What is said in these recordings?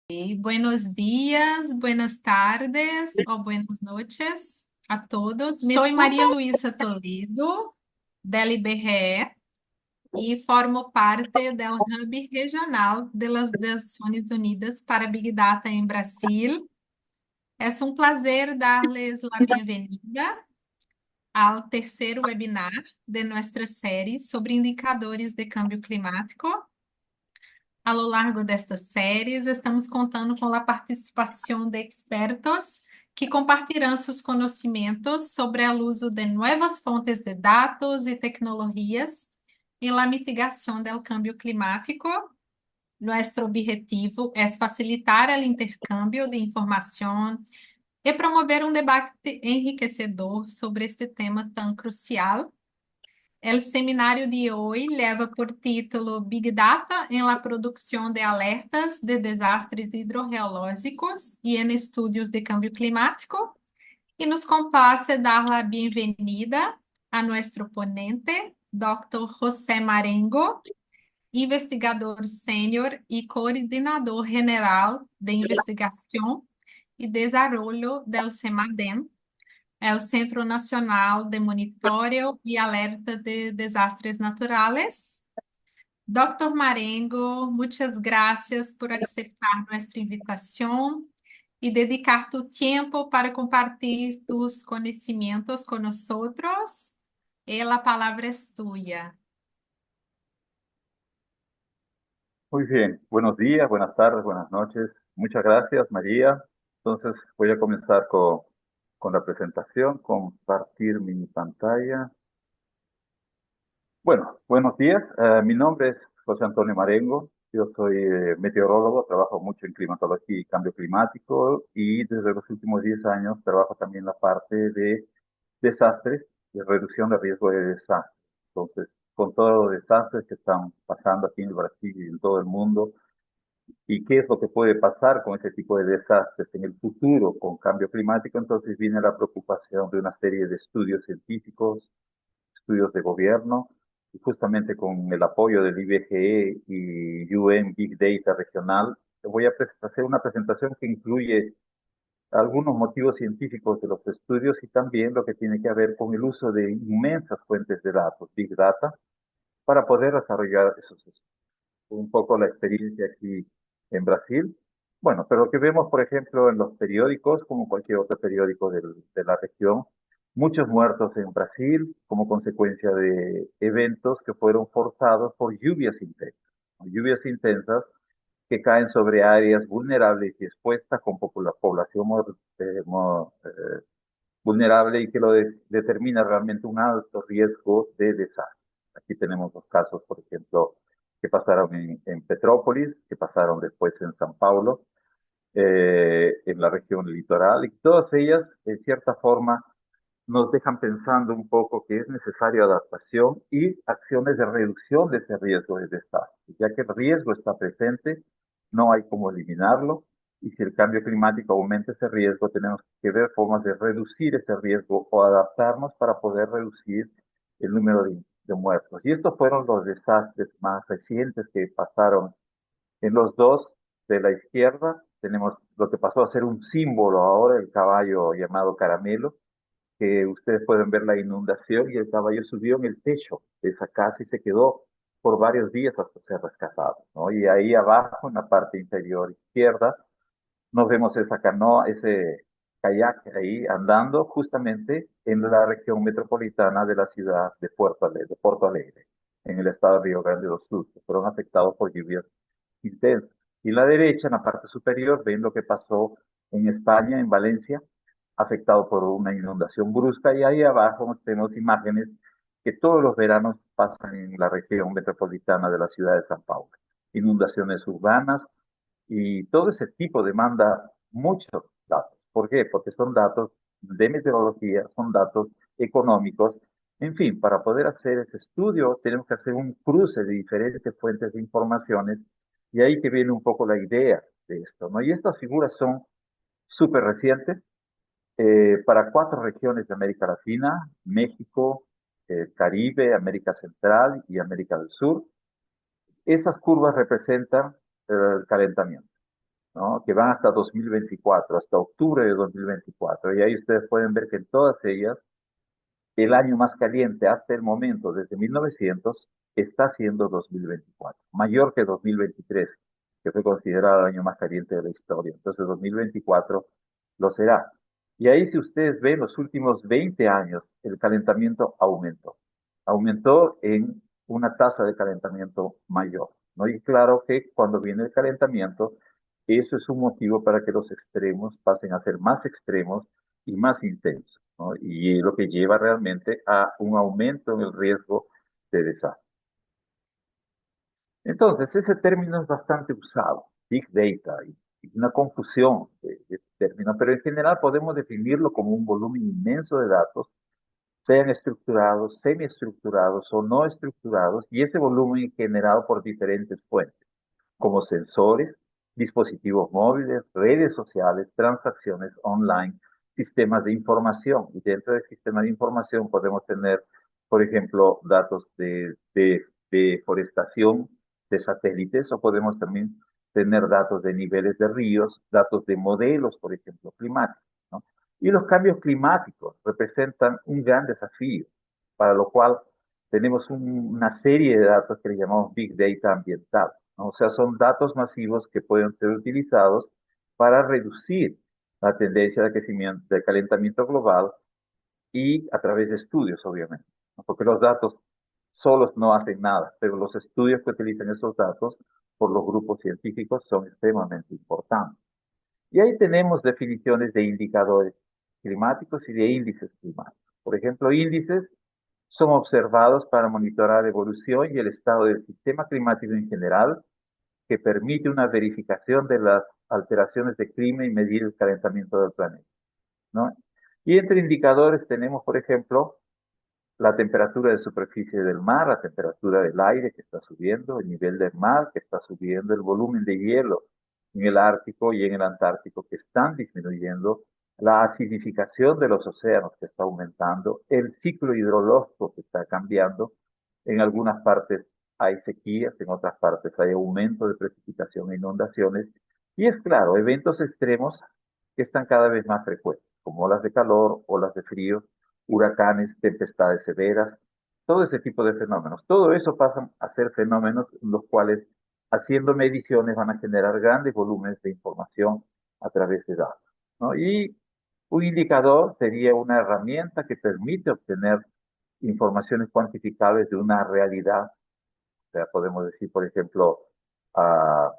Buenos días, buenas tardes o buenas noches a todos. ¿Me Soy María escuchan? Luisa Toledo, del IBGE, e formo parte del Hub Regional de las Nações Unidas para Big Data em Brasil. Es un placer darles la bienvenida ao terceiro webinar de nuestra série sobre indicadores de câmbio climático. A lo largo destas séries, estamos contando com a participação de expertos que compartilharão seus conhecimentos sobre o uso de novas fontes de dados e tecnologias em la mitigação do cambio climático. Nosso objetivo é facilitar o intercâmbio de informação e promover um debate enriquecedor sobre este tema tão crucial. El seminario de hoy lleva por título Big Data en la producción de alertas de desastres hidrogeológicos y en estudios de cambio climático. Y nos complace dar la bienvenida a nuestro ponente, Dr. José Marengo, investigador sênior y coordinador general de investigación y desarrollo del CEMADEN, é o Centro Nacional de Monitoreo e Alerta de Desastres Naturales. Dr. Marengo, muitas gracias por aceptar nossa invitação e dedicar tu tempo para compartilhar tus conhecimentos com nós. E a palavra é tua. Muy bien, buenos días, buenas tardes, buenas noches. Muchas gracias, María. Entonces voy a comenzar con la presentación, compartir mi pantalla. Bueno, buenos días. Mi nombre es José Antonio Marengo. Yo soy meteorólogo, trabajo mucho en climatología y cambio climático y desde los últimos 10 años trabajo también en la parte de desastres, de reducción de riesgo de desastres. Entonces, con todos los desastres que están pasando aquí en Brasil y en todo el mundo, y qué es lo que puede pasar con ese tipo de desastres en el futuro con cambio climático, entonces viene la preocupación de una serie de estudios científicos, estudios de gobierno, y justamente con el apoyo del IBGE y UN Big Data Regional, voy a hacer una presentación que incluye algunos motivos científicos de los estudios y también lo que tiene que ver con el uso de inmensas fuentes de datos, Big Data, para poder desarrollar esos estudios. Un poco la experiencia aquí en Brasil. Bueno, pero lo que vemos, por ejemplo, en los periódicos, como cualquier otro periódico de la región, muchos muertos en Brasil como consecuencia de eventos que fueron forzados por lluvias intensas, ¿no? Lluvias intensas que caen sobre áreas vulnerables y expuestas con población vulnerable y que determina realmente un alto riesgo de desastre. Aquí tenemos los casos, por ejemplo, que pasaron en Petrópolis, que pasaron después en San Paulo, en la región litoral, y todas ellas, en cierta forma, nos dejan pensando un poco que es necesaria adaptación y acciones de reducción de ese riesgo de desastre, ya que el riesgo está presente, no hay cómo eliminarlo, y si el cambio climático aumenta ese riesgo, tenemos que ver formas de reducir ese riesgo o adaptarnos para poder reducir el número de muertos. Y estos fueron los desastres más recientes que pasaron en los dos de la izquierda. Tenemos lo que pasó a ser un símbolo ahora, el caballo llamado Caramelo, que ustedes pueden ver la inundación y el caballo subió en el techo de esa casa y se quedó por varios días hasta ser rescatado, ¿no? Y ahí abajo, en la parte inferior izquierda, nos vemos esa canoa, ese kayak ahí andando justamente en la región metropolitana de la ciudad de Porto Alegre, en el estado de Río Grande do Sul, que fueron afectados por lluvias intensas. Y en la derecha, en la parte superior, ven lo que pasó en España, en Valencia, afectado por una inundación brusca, y ahí abajo tenemos imágenes que todos los veranos pasan en la región metropolitana de la ciudad de San Paulo. Inundaciones urbanas, y todo ese tipo demanda muchos datos. ¿Por qué? Porque son datos de meteorología, son datos económicos. En fin, para poder hacer ese estudio tenemos que hacer un cruce de diferentes fuentes de informaciones, y ahí que viene un poco la idea de esto, ¿no? Y estas figuras son súper recientes para 4 regiones de América Latina: México, Caribe, América Central y América del Sur. Esas curvas representan el calentamiento. ¿no? Que van hasta 2024, hasta octubre de 2024. Y ahí ustedes pueden ver que en todas ellas, el año más caliente hasta el momento, desde 1900, está siendo 2024, mayor que 2023, que fue considerado el año más caliente de la historia. Entonces 2024 lo será. Y ahí si ustedes ven los últimos 20 años, el calentamiento aumentó. Aumentó en una tasa de calentamiento mayor, ¿no? Y claro que cuando viene el calentamiento, eso es un motivo para que los extremos pasen a ser más extremos y más intensos, ¿no? Y lo que lleva realmente a un aumento en el riesgo de desastre. Entonces, ese término es bastante usado, Big Data, y una confusión de este término, pero en general podemos definirlo como un volumen inmenso de datos, sean estructurados, semiestructurados o no estructurados, y ese volumen generado por diferentes fuentes como sensores, dispositivos móviles, redes sociales, transacciones online, sistemas de información. Y dentro del sistema de información podemos tener, por ejemplo, datos de forestación, de satélites, o podemos también tener datos de niveles de ríos, datos de modelos, por ejemplo, climáticos, ¿no? Y los cambios climáticos representan un gran desafío, para lo cual tenemos una serie de datos que le llamamos Big Data ambiental, ¿no? O sea, son datos masivos que pueden ser utilizados para reducir la tendencia de crecimiento, de calentamiento global y a través de estudios, obviamente, ¿no? Porque los datos solos no hacen nada, pero los estudios que utilizan esos datos por los grupos científicos son extremadamente importantes. Y ahí tenemos definiciones de indicadores climáticos y de índices climáticos. Por ejemplo, índices son observados para monitorar la evolución y el estado del sistema climático en general, que permite una verificación de las alteraciones de clima y medir el calentamiento del planeta, ¿no? Y entre indicadores tenemos, por ejemplo, la temperatura de superficie del mar, la temperatura del aire que está subiendo, el nivel del mar que está subiendo, el volumen de hielo en el Ártico y en el Antártico que están disminuyendo, la acidificación de los océanos que está aumentando, el ciclo hidrológico que está cambiando. En algunas partes hay sequías, en otras partes hay aumento de precipitación e inundaciones. Y es claro, eventos extremos que están cada vez más frecuentes, como olas de calor, olas de frío, huracanes, tempestades severas, todo ese tipo de fenómenos. Todo eso pasa a ser fenómenos en los cuales, haciendo mediciones, van a generar grandes volúmenes de información a través de datos, ¿no? Y un indicador sería una herramienta que permite obtener informaciones cuantificables de una realidad. O sea, podemos decir, por ejemplo, uh,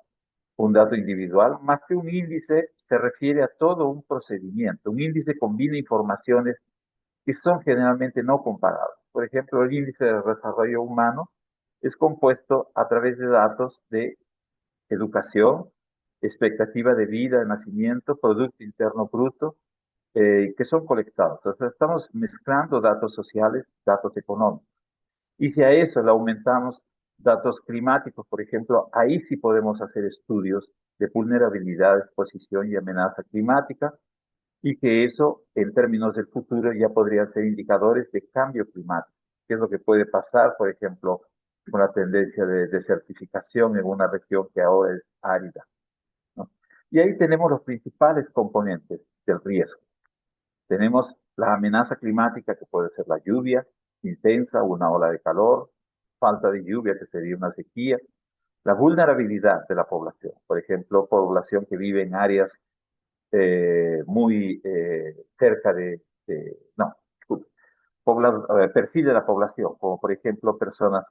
un dato individual, más que un índice, se refiere a todo un procedimiento. Un índice combina informaciones que son generalmente no comparables. Por ejemplo, el índice de desarrollo humano es compuesto a través de datos de educación, expectativa de vida, de nacimiento, Producto Interno Bruto, que son colectados. O sea, estamos mezclando datos sociales, datos económicos. Y si a eso le aumentamos datos climáticos, por ejemplo, ahí sí podemos hacer estudios de vulnerabilidad, exposición y amenaza climática, y que eso, en términos del futuro, ya podrían ser indicadores de cambio climático. ¿Qué es lo que puede pasar, por ejemplo, con la tendencia de desertificación en una región que ahora es árida, ¿no? Y ahí tenemos los principales componentes del riesgo. Tenemos la amenaza climática, que puede ser la lluvia intensa, una ola de calor, falta de lluvia, que sería una sequía, la vulnerabilidad de la población, por ejemplo, población que vive en áreas muy cerca no, disculpe, perfil de la población, como por ejemplo personas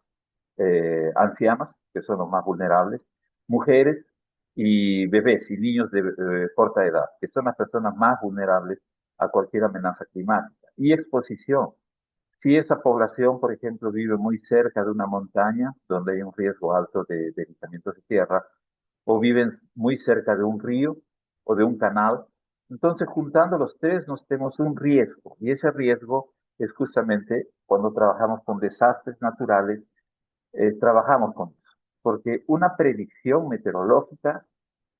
ancianas, que son los más vulnerables, mujeres y bebés y niños de corta edad, que son las personas más vulnerables a cualquier amenaza climática. Y exposición. Si esa población, por ejemplo, vive muy cerca de una montaña donde hay un riesgo alto de deslizamientos de tierra, o viven muy cerca de un río o de un canal, entonces juntando los tres nos tenemos un riesgo. Y ese riesgo es justamente cuando trabajamos con desastres naturales, trabajamos con eso. Porque una predicción meteorológica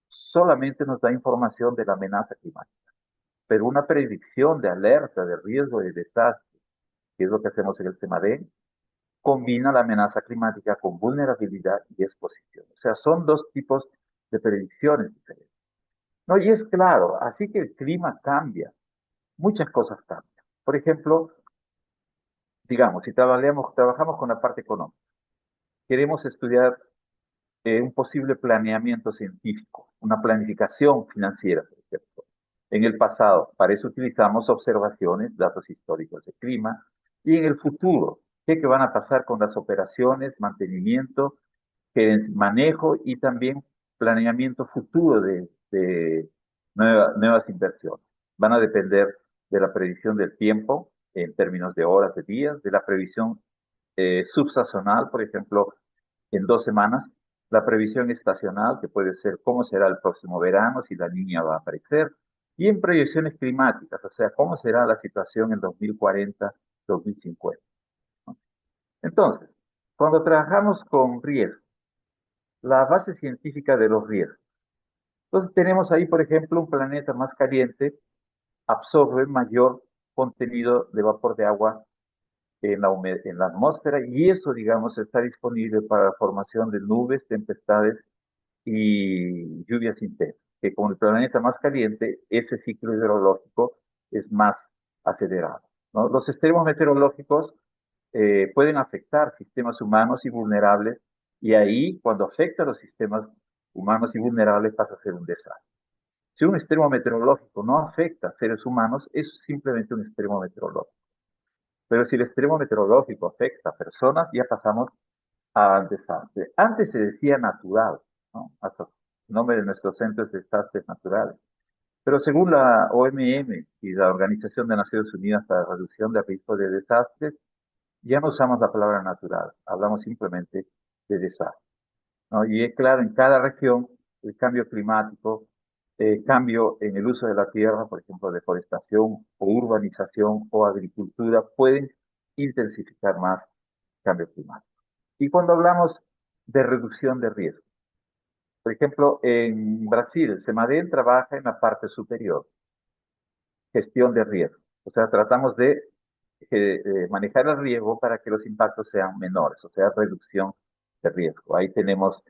solamente nos da información de la amenaza climática, pero una predicción de alerta, de riesgo de desastre, que es lo que hacemos en el CEMADEN, combina la amenaza climática con vulnerabilidad y exposición. O sea, son dos tipos de predicciones diferentes. No, y es claro, así que el clima cambia, muchas cosas cambian. Por ejemplo, digamos, si trabajamos con la parte económica, queremos estudiar un posible planeamiento científico, una planificación financiera, por ejemplo. En el pasado, para eso utilizamos observaciones, datos históricos de clima, y en el futuro, qué van a pasar con las operaciones, mantenimiento, manejo y también planeamiento futuro de nuevas inversiones. Van a depender de la predicción del tiempo en términos de horas, de días, de la previsión subsazonal, por ejemplo, en 2 semanas, la previsión estacional, que puede ser cómo será el próximo verano, si la niña va a aparecer, y en proyecciones climáticas, o sea, cómo será la situación en 2040, 2050. ¿No? Entonces, cuando trabajamos con riesgo, la base científica de los riesgos. Entonces tenemos ahí, por ejemplo, un planeta más caliente absorbe mayor contenido de vapor de agua en la atmósfera y eso, digamos, está disponible para la formación de nubes, tempestades y lluvias intensas, que con el planeta más caliente, ese ciclo hidrológico es más acelerado. ¿No? Los extremos meteorológicos pueden afectar sistemas humanos y vulnerables, y ahí, cuando afecta a los sistemas humanos y vulnerables, pasa a ser un desastre. Si un extremo meteorológico no afecta a seres humanos, es simplemente un extremo meteorológico. Pero si el extremo meteorológico afecta a personas, ya pasamos al desastre. Antes se decía natural, ¿no? Hasta el nombre de nuestro centro es desastres naturales. Pero según la OMM y la Organización de Naciones Unidas para la Reducción de Riesgos de Desastres, ya no usamos la palabra natural, hablamos simplemente de desastre. ¿No? Y es claro, en cada región, el cambio climático, cambio en el uso de la tierra, por ejemplo, deforestación o urbanización o agricultura, pueden intensificar más el cambio climático. Y cuando hablamos de reducción de riesgo, por ejemplo, en Brasil, el CEMADEN trabaja en la parte superior, gestión de riesgo. O sea, tratamos de manejar el riesgo para que los impactos sean menores, o sea, reducción de riesgo. Ahí tenemos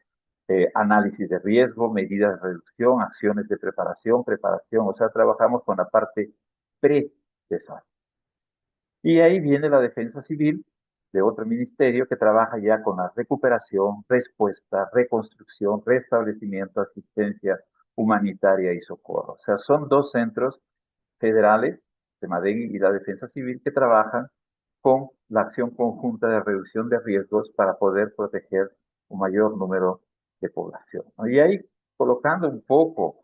análisis de riesgo, medidas de reducción, acciones de preparación, o sea, trabajamos con la parte pre-desastre. Y ahí viene la defensa civil de otro ministerio que trabaja ya con la recuperación, respuesta, reconstrucción, restablecimiento, asistencia humanitaria y socorro. O sea, son dos centros federales, CEMADEN y la Defensa Civil, que trabajan con la acción conjunta de reducción de riesgos para poder proteger un mayor número de población. ¿No? Y ahí colocando un poco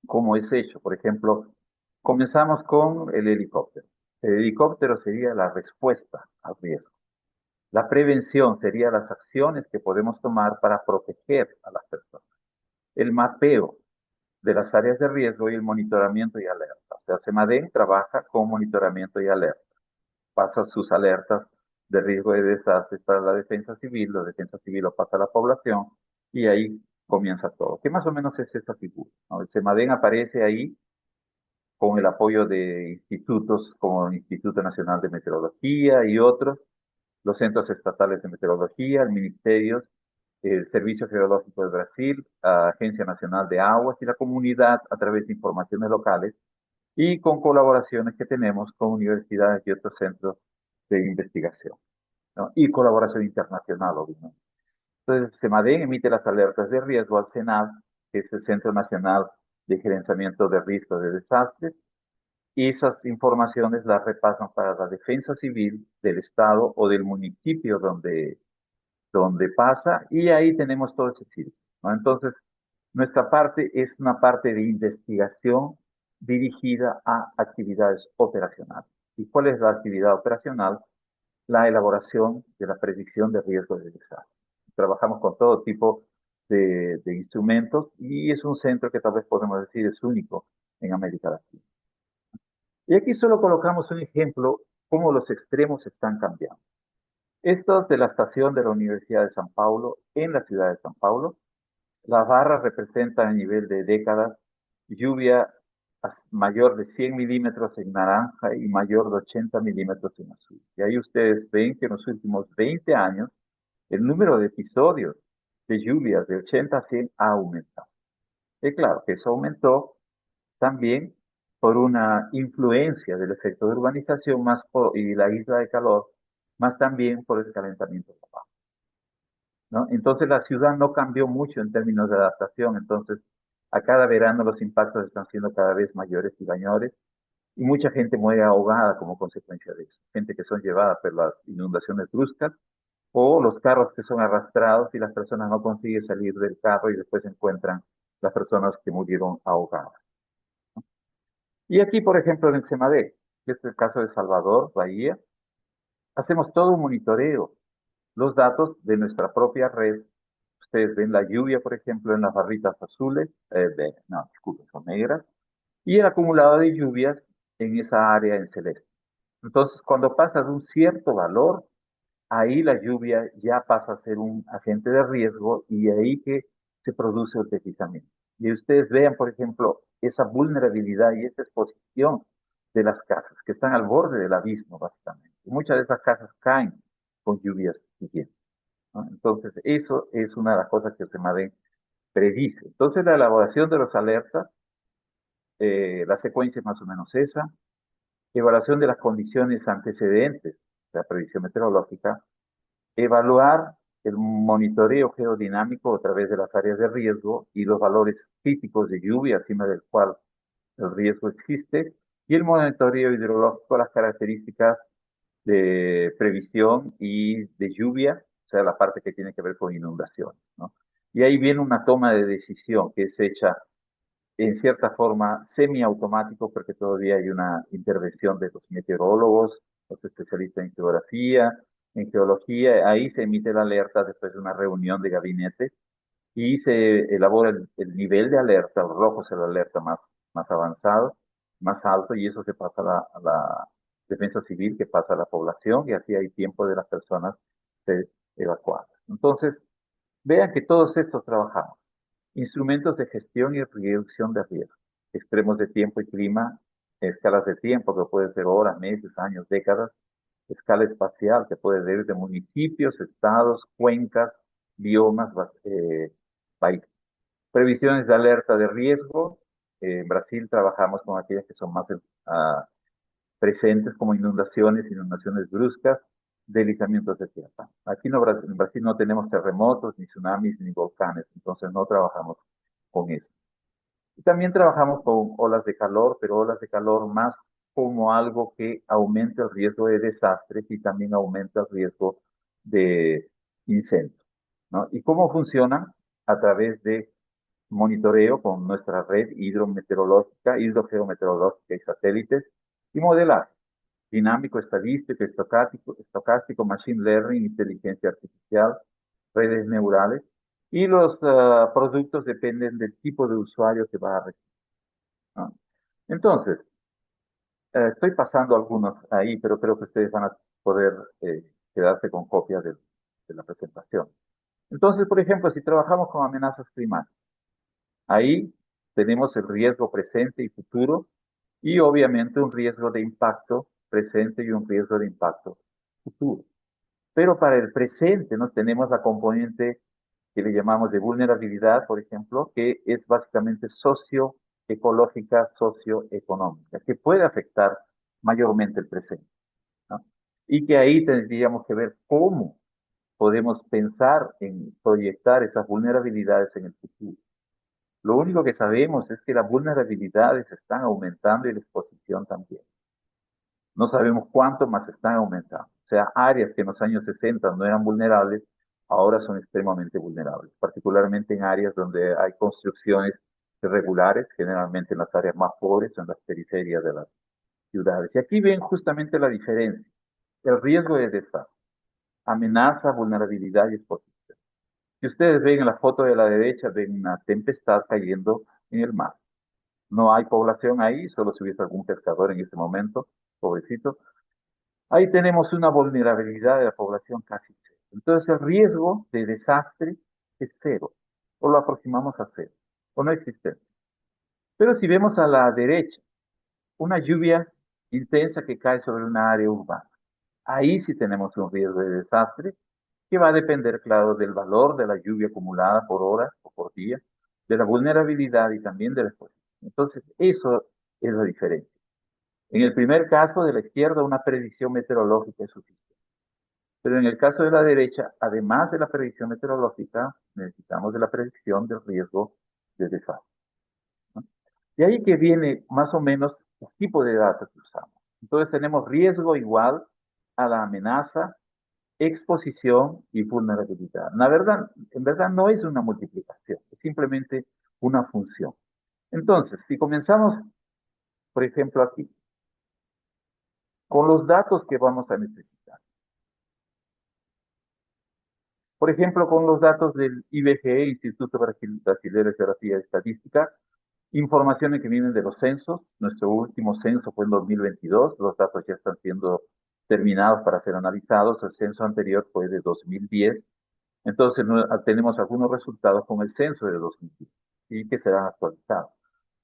cómo es hecho, por ejemplo, comenzamos con el helicóptero. El helicóptero sería la respuesta al riesgo. La prevención sería las acciones que podemos tomar para proteger a las personas. El mapeo de las áreas de riesgo y el monitoramiento y alerta. O sea, CEMADEN trabaja con monitoramiento y alerta. Pasa sus alertas de riesgo de desastres para la defensa civil lo pasa a la población y ahí comienza todo. ¿Qué más o menos es esta figura? ¿No? El CEMADEN aparece ahí con el apoyo de institutos como el Instituto Nacional de Meteorología y otros, los centros estatales de meteorología, el ministerio, el Servicio Geológico de Brasil, la Agencia Nacional de Aguas y la comunidad a través de informaciones locales y con colaboraciones que tenemos con universidades y otros centros de investigación, ¿no? Y colaboración internacional, obviamente. Entonces, CEMADEN emite las alertas de riesgo al CENAD, que es el Centro Nacional de Gerenciamiento de Riesgos de Desastres, y esas informaciones las repasan para la defensa civil del estado o del municipio donde pasa, y ahí tenemos todo ese círculo, ¿no? Entonces, nuestra parte es una parte de investigación dirigida a actividades operacionales. ¿Y cuál es la actividad operacional? La elaboración de la predicción de riesgos de desastre. Trabajamos con todo tipo de instrumentos y es un centro que tal vez podemos decir es único en América Latina. Y aquí solo colocamos un ejemplo cómo los extremos están cambiando. Esto es de la estación de la Universidad de San Paulo, en la ciudad de San Paulo. Las barras representan a nivel de décadas lluvia mayor de 100 milímetros en naranja y mayor de 80 milímetros en azul. Y ahí ustedes ven que en los últimos 20 años el número de episodios de lluvias de 80 a 100 ha aumentado. Y claro que eso aumentó también por una influencia del efecto de urbanización y la isla de calor, más también por el calentamiento global, ¿no? Entonces la ciudad no cambió mucho en términos de adaptación, entonces a cada verano los impactos están siendo cada vez mayores y mayores y mucha gente muere ahogada como consecuencia de eso, gente que son llevadas por las inundaciones bruscas o los carros que son arrastrados y las personas no consiguen salir del carro y después encuentran las personas que murieron ahogadas. Y aquí, por ejemplo, en el CEMADEC, que es el caso de Salvador, Bahía, hacemos todo un monitoreo, los datos de nuestra propia red. Ustedes ven la lluvia, por ejemplo, en las barritas azules, no, disculpen, son negras, y el acumulado de lluvias en esa área en celeste. Entonces, cuando pasa de un cierto valor, ahí la lluvia ya pasa a ser un agente de riesgo y ahí que se produce el deslizamiento. Y ustedes vean, por ejemplo, esa vulnerabilidad y esa exposición de las casas que están al borde del abismo, básicamente. Y muchas de esas casas caen con lluvias siguientes, ¿no? Entonces, eso es una de las cosas que SEMADEN predice. Entonces, la elaboración de los alertas, la secuencia es más o menos esa, evaluación de las condiciones antecedentes, la previsión meteorológica, evaluar el monitoreo geodinámico a través de las áreas de riesgo y los valores críticos de lluvia, encima del cual el riesgo existe, y el monitoreo hidrológico, las características de previsión y de lluvia, o sea, la parte que tiene que ver con inundaciones, ¿no? Y ahí viene una toma de decisión que es hecha en cierta forma semiautomático, porque todavía hay una intervención de los meteorólogos, los especialistas en geografía, en geología. Ahí se emite la alerta después de una reunión de gabinete y se elabora el nivel de alerta. El rojo es el alerta más avanzado, más alto, y eso se pasa a la defensa civil, que pasa a la población, y así hay tiempo de las personas ser evacuadas. Entonces, vean que todos estos trabajamos. Instrumentos de gestión y reducción de riesgo. Extremos de tiempo y clima, escalas de tiempo que pueden ser horas, meses, años, décadas. Escala espacial que puede ir de municipios, estados, cuencas, biomas, países. Previsiones de alerta de riesgo. En Brasil trabajamos con aquellas que son más presentes como inundaciones bruscas, deslizamientos de tierra. Aquí en Brasil no tenemos terremotos, ni tsunamis, ni volcanes, entonces no trabajamos con eso. Y también trabajamos con olas de calor, pero olas de calor más como algo que aumenta el riesgo de desastres y también aumenta el riesgo de incendios, ¿no? ¿Y cómo funcionan? A través de monitoreo con nuestra red hidrometeorológica, hidrogeometeorológica y satélites y modelaje dinámico, estadístico, estocástico, machine learning, inteligencia artificial, redes neurales, y los productos dependen del tipo de usuario que va a recibir, ¿no? Entonces, estoy pasando algunos ahí, pero creo que ustedes van a poder quedarse con copias de la presentación. Entonces, por ejemplo, si trabajamos con amenazas climáticas, ahí tenemos el riesgo presente y futuro y obviamente un riesgo de impacto presente y un riesgo de impacto futuro. Pero para el presente nos tenemos la componente que le llamamos de vulnerabilidad, por ejemplo, que es básicamente socioecológica, socioeconómica, que puede afectar mayormente el presente, ¿no? Y que ahí tendríamos que ver cómo podemos pensar en proyectar esas vulnerabilidades en el futuro. Lo único que sabemos es que las vulnerabilidades están aumentando y la exposición también. No sabemos cuánto más están aumentando. O sea, áreas que en los años 60 no eran vulnerables, ahora son extremadamente vulnerables, particularmente en áreas donde hay construcciones irregulares, generalmente en las áreas más pobres o en las periferias de las ciudades. Y aquí ven justamente la diferencia. El riesgo de desastre, amenaza, vulnerabilidad y exposición. Si ustedes ven en la foto de la derecha, ven una tempestad cayendo en el mar. No hay población ahí, solo si hubiese algún pescador en este momento, pobrecito. Ahí tenemos una vulnerabilidad de la población casi cero. Entonces el riesgo de desastre es cero, o lo aproximamos a cero, o no existe. Pero si vemos a la derecha, una lluvia intensa que cae sobre una área urbana, ahí sí tenemos un riesgo de desastre que va a depender, claro, del valor de la lluvia acumulada por hora o por día, de la vulnerabilidad y también de la exposición. Entonces, eso es la diferencia. En el primer caso, de la izquierda, una predicción meteorológica es suficiente. Pero en el caso de la derecha, además de la predicción meteorológica, necesitamos de la predicción del riesgo de desastre. ¿No? De ahí que viene más o menos el tipo de datos que usamos. Entonces tenemos riesgo igual a la amenaza, exposición y vulnerabilidad. En verdad no es una multiplicación, es simplemente una función. Entonces, si comenzamos, por ejemplo, aquí, con los datos que vamos a necesitar. Por ejemplo, con los datos del IBGE, Instituto Brasileño de Geografía y Estadística, informaciones que vienen de los censos. Nuestro último censo fue en 2022, los datos ya están siendo terminados para ser analizados. El censo anterior fue de 2010. Entonces, tenemos algunos resultados con el censo de 2010 y que serán actualizados.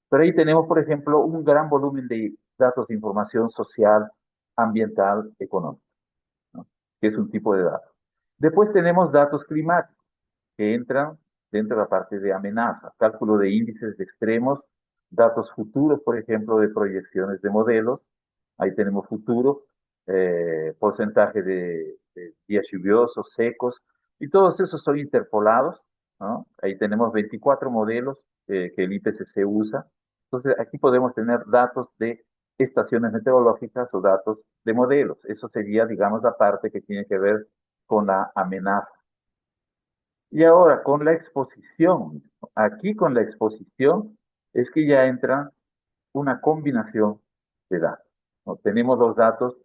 Pero ahí tenemos, por ejemplo, un gran volumen de datos de información social, ambiental, económica, ¿no? Que es un tipo de datos. Después tenemos datos climáticos que entran dentro de la parte de amenaza, cálculo de índices de extremos, datos futuros, por ejemplo, de proyecciones de modelos. Ahí tenemos futuro, porcentaje de días lluviosos, secos, y todos esos son interpolados, ¿no? Ahí tenemos 24 modelos que el IPCC usa. Entonces, aquí podemos tener datos de estaciones meteorológicas o datos de modelos. Eso sería, digamos, la parte que tiene que ver con la amenaza. Y ahora con la exposición, aquí con la exposición es que ya entra una combinación de datos, ¿no? Tenemos los datos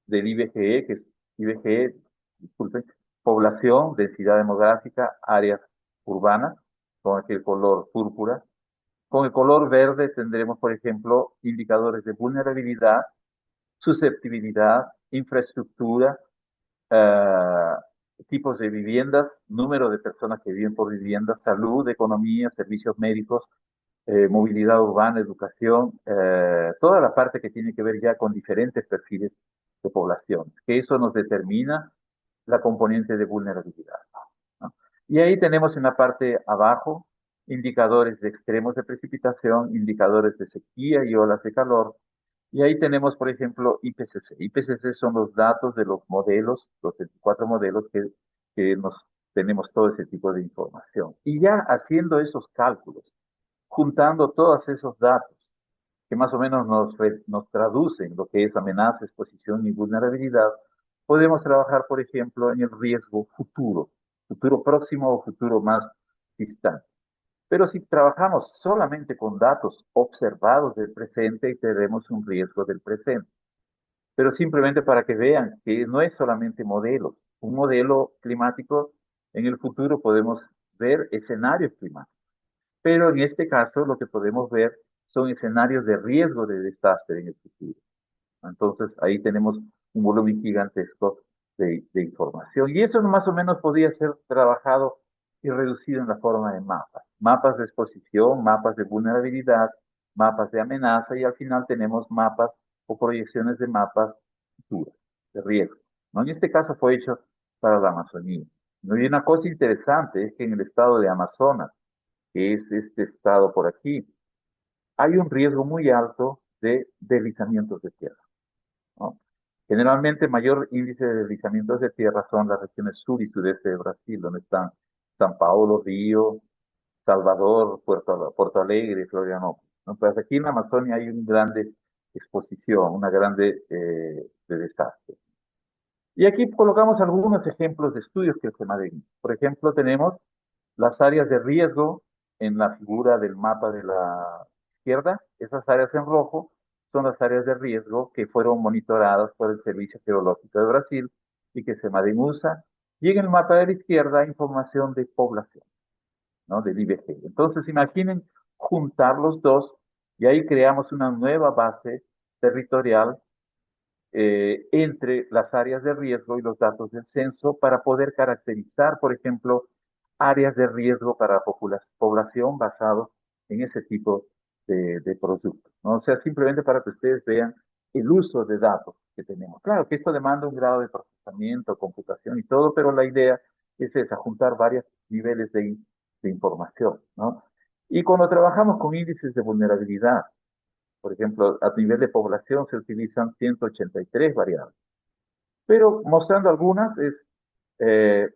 del IBGE, que es IBGE, disculpen, población, densidad demográfica, áreas urbanas, con aquel color púrpura. Con el color verde tendremos, por ejemplo, indicadores de vulnerabilidad, susceptibilidad, infraestructura, eh, tipos de viviendas, número de personas que viven por vivienda, salud, economía, servicios médicos, movilidad urbana, educación, toda la parte que tiene que ver ya con diferentes perfiles de población, que eso nos determina la componente de vulnerabilidad, ¿no? Y ahí tenemos en la parte abajo indicadores de extremos de precipitación, indicadores de sequía y olas de calor, y ahí tenemos, por ejemplo, IPCC. IPCC son los datos de los modelos, los 24 modelos que nos tenemos todo ese tipo de información. Y ya haciendo esos cálculos, juntando todos esos datos, que más o menos nos traducen lo que es amenaza, exposición y vulnerabilidad, podemos trabajar, por ejemplo, en el riesgo futuro, futuro próximo o futuro más distante. Pero si trabajamos solamente con datos observados del presente, tenemos un riesgo del presente. Pero simplemente para que vean que no es solamente modelos. Un modelo climático, en el futuro podemos ver escenarios climáticos. Pero en este caso lo que podemos ver son escenarios de riesgo de desastre en el futuro. Entonces ahí tenemos un volumen gigantesco de información. Y eso más o menos podría ser trabajado y reducido en la forma de mapas. Mapas de exposición, mapas de vulnerabilidad, mapas de amenaza y al final tenemos mapas o proyecciones de mapas futuras, de riesgo, ¿no? En este caso fue hecho para la Amazonía. ¿No? Y una cosa interesante es que en el estado de Amazonas, que es este estado por aquí, hay un riesgo muy alto de deslizamientos de tierra, ¿no? Generalmente mayor índice de deslizamientos de tierra son las regiones sur y sudeste de Brasil, donde están San Paulo, Río, Salvador, Porto Alegre, Florianópolis, ¿no? Pues aquí en la Amazonia hay una grande exposición, una grande de desastre. Y aquí colocamos algunos ejemplos de estudios que se manejan. Por ejemplo, tenemos las áreas de riesgo en la figura del mapa de la izquierda. Esas áreas en rojo son las áreas de riesgo que fueron monitoradas por el Servicio Geológico de Brasil y que SEMADEN usa. Y en el mapa de la izquierda, información de población, ¿no? Del IBGE. Entonces, imaginen juntar los dos y ahí creamos una nueva base territorial entre las áreas de riesgo y los datos del censo para poder caracterizar, por ejemplo, áreas de riesgo para población basados en ese tipo de productos, ¿no? O sea, simplemente para que ustedes vean el uso de datos que tenemos. Claro que esto demanda un grado de procesamiento, computación y todo, pero la idea es esa, juntar varios niveles de información, ¿no? Y cuando trabajamos con índices de vulnerabilidad, por ejemplo, a nivel de población se utilizan 183 variables, pero mostrando algunas es eh,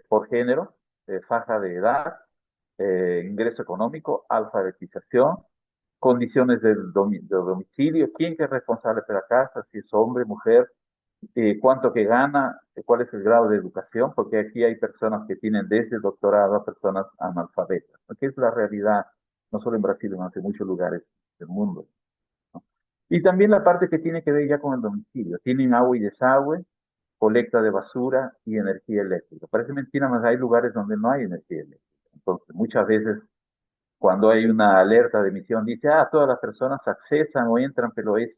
por género, faja de edad, ingreso económico, alfabetización, condiciones del domicilio, quién que es responsable de la casa, si es hombre, mujer, cuánto que gana, cuál es el grado de educación, porque aquí hay personas que tienen desde el doctorado a personas analfabetas, que es la realidad, no solo en Brasil, sino en muchos lugares del mundo. ¿No? Y también la parte que tiene que ver ya con el domicilio. Tienen agua y desagüe, colecta de basura y energía eléctrica. Parece mentira, mas hay lugares donde no hay energía eléctrica. Entonces, muchas veces cuando hay una alerta de emisión, dice, todas las personas accesan o entran, pero es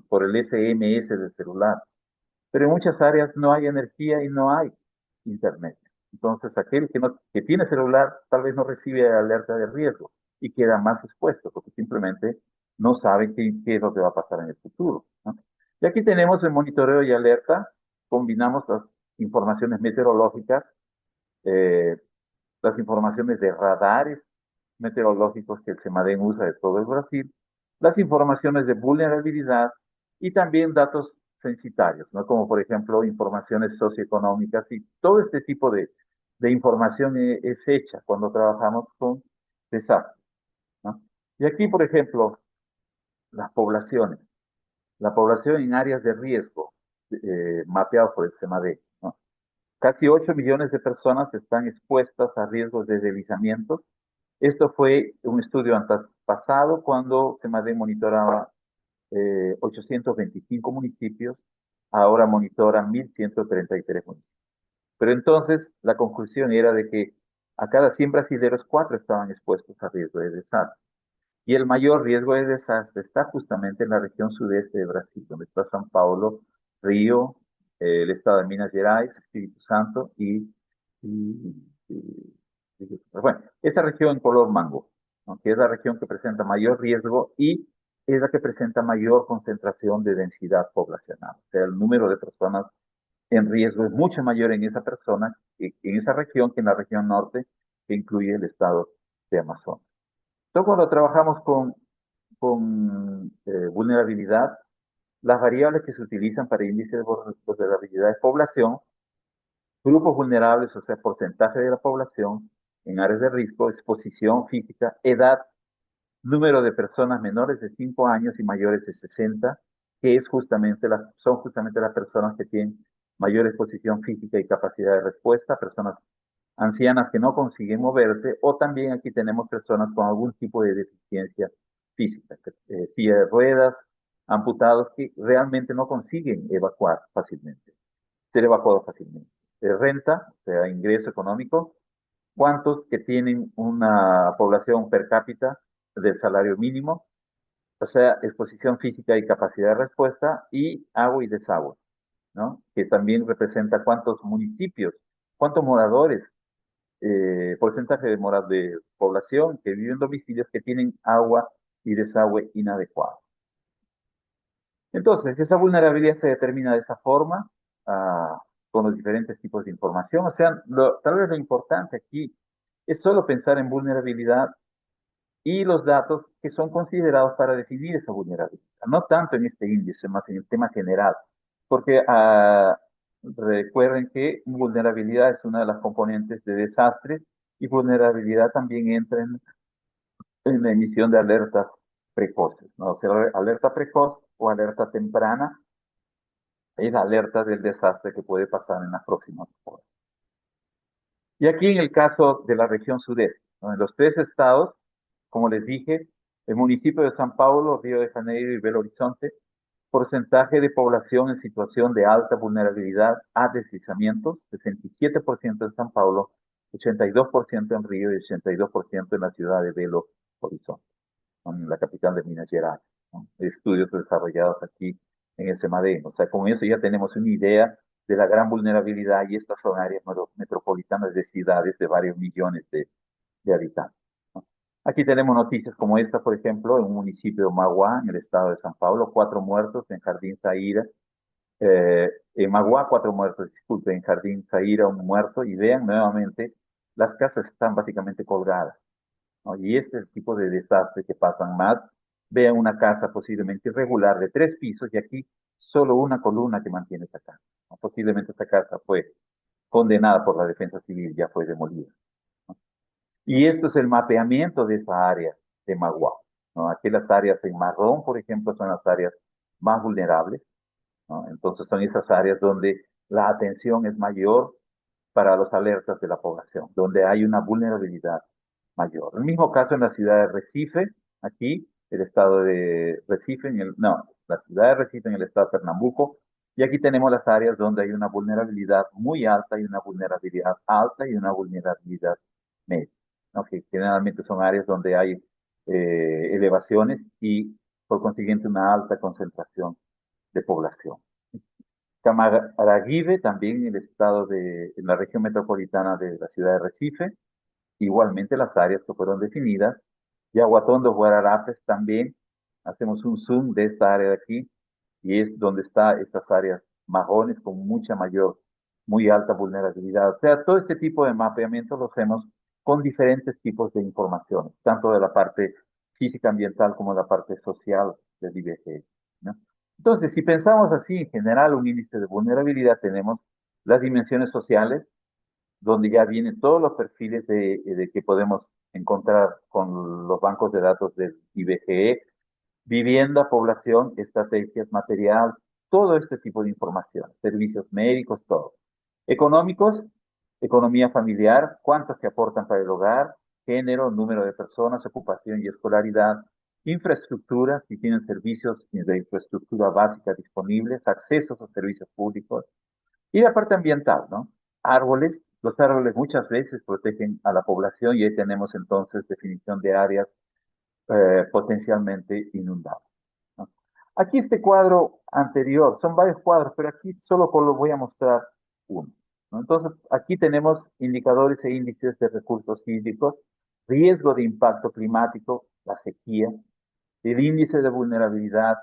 por el SMS del celular. Pero en muchas áreas no hay energía y no hay internet. Entonces, aquel que tiene celular tal vez no recibe alerta de riesgo y queda más expuesto porque simplemente no sabe qué es lo que va a pasar en el futuro, ¿no? Y aquí tenemos el monitoreo y alerta, combinamos las informaciones meteorológicas, eh, las informaciones de radares meteorológicos que el CEMADEN usa de todo el Brasil, las informaciones de vulnerabilidad y también datos censitarios, ¿no? Como por ejemplo informaciones socioeconómicas y todo este tipo de información es hecha cuando trabajamos con desastres, ¿no? Y aquí, por ejemplo, las poblaciones, la población en áreas de riesgo, mapeado por el CEMADEN, ¿no? Casi 8 millones de personas están expuestas a riesgos de deslizamientos. Esto fue un estudio pasado cuando CEMADEN monitoraba 825 municipios, ahora monitora 1.133 municipios. Pero entonces la conclusión era de que a cada 100 brasileños, 4 estaban expuestos a riesgo de desastre. Y el mayor riesgo de desastre está justamente en la región sudeste de Brasil, donde está São Paulo, Río, el estado de Minas Gerais, Espíritu Santo bueno, esa región color mango, ¿no? Que es la región que presenta mayor riesgo y es la que presenta mayor concentración de densidad poblacional. O sea, el número de personas en riesgo es mucho mayor en esa persona, en esa región, que en la región norte, que incluye el estado de Amazonas. Entonces, cuando trabajamos con vulnerabilidad, las variables que se utilizan para índice de vulnerabilidad es población, grupos vulnerables, o sea, porcentaje de la población en áreas de riesgo, exposición física, edad, número de personas menores de 5 años y mayores de 60, que son justamente las personas que tienen mayor exposición física y capacidad de respuesta, personas ancianas que no consiguen moverse, o también aquí tenemos personas con algún tipo de deficiencia física, silla de ruedas, amputados que realmente no consiguen evacuar fácilmente, ser evacuados fácilmente. Renta, o sea, ingreso económico, cuántos que tienen una población per cápita del salario mínimo, o sea, exposición física y capacidad de respuesta, y agua y desagüe, ¿no? Que también representa cuántos municipios, cuántos moradores, porcentaje de población que viven en domicilios que tienen agua y desagüe inadecuado. Entonces, esa vulnerabilidad se determina de esa forma, con los diferentes tipos de información. O sea, tal vez lo importante aquí es solo pensar en vulnerabilidad y los datos que son considerados para definir esa vulnerabilidad, no tanto en este índice, más en el tema general, porque recuerden que vulnerabilidad es una de las componentes de desastre y vulnerabilidad también entra en la emisión de alertas precoces, ¿no? O sea, alerta precoz o alerta temprana es la alerta del desastre que puede pasar en las próximas horas. Y aquí en el caso de la región sudeste, ¿no? En los 3 estados, como les dije, el municipio de San Paulo, Río de Janeiro y Belo Horizonte, porcentaje de población en situación de alta vulnerabilidad a deslizamientos, 67% en San Paulo, 82% en Río y 82% en la ciudad de Belo Horizonte, en la capital de Minas Gerais, ¿no? Estudios desarrollados aquí en el CEMADEN. O sea, con eso ya tenemos una idea de la gran vulnerabilidad y estas son áreas metropolitanas de ciudades de varios millones de habitantes, ¿no? Aquí tenemos noticias como esta, por ejemplo, en un municipio de Magua, en el estado de San Paulo, 4 muertos en Jardín Zaira. En Magua, 4 muertos, disculpe, en Jardín Zaira, 1 muerto. Y vean nuevamente, las casas están básicamente colgadas. ¿no? Y este es el tipo de desastre que pasan más. Vean una casa posiblemente irregular de 3 pisos y aquí solo una columna que mantiene esa casa, ¿no? Posiblemente esta casa fue condenada por la defensa civil, ya fue demolida. Y esto es el mapeamiento de esa área de Magua, ¿no? Aquí las áreas en marrón, por ejemplo, son las áreas más vulnerables, ¿no? Entonces son esas áreas donde la atención es mayor para los alertas de la población, donde hay una vulnerabilidad mayor. El mismo caso en la ciudad de Recife, aquí, el estado de Recife, no, la ciudad de Recife en el estado de Pernambuco, y aquí tenemos las áreas donde hay una vulnerabilidad muy alta y una vulnerabilidad alta y una vulnerabilidad media, ¿no? Que generalmente son áreas donde hay elevaciones y por consiguiente una alta concentración de población. Camaragibe, también en la región metropolitana de la ciudad de Recife, igualmente las áreas que fueron definidas. Yaguatondo, Guararapes también, hacemos un zoom de esta área de aquí, y es donde están estas áreas marrones con mucha mayor, muy alta vulnerabilidad. O sea, todo este tipo de mapeamiento lo hacemos con diferentes tipos de información, tanto de la parte física ambiental como de la parte social del IBGE, ¿no? Entonces, si pensamos así, en general, un índice de vulnerabilidad, tenemos las dimensiones sociales, donde ya vienen todos los perfiles de que podemos encontrar con los bancos de datos del IBGE, vivienda, población, estrategias, material, todo este tipo de información, servicios médicos, todo. Económicos, economía familiar, cuántos que aportan para el hogar, género, número de personas, ocupación y escolaridad, infraestructura, si tienen servicios de infraestructura básica disponibles, accesos a servicios públicos, y la parte ambiental, ¿no? Árboles, los árboles muchas veces protegen a la población y ahí tenemos entonces definición de áreas potencialmente inundables, ¿no? Aquí este cuadro anterior, son varios cuadros, pero aquí solo lo voy a mostrar uno, ¿no? Entonces, aquí tenemos indicadores e índices de recursos hídricos, riesgo de impacto climático, la sequía, el índice de vulnerabilidad,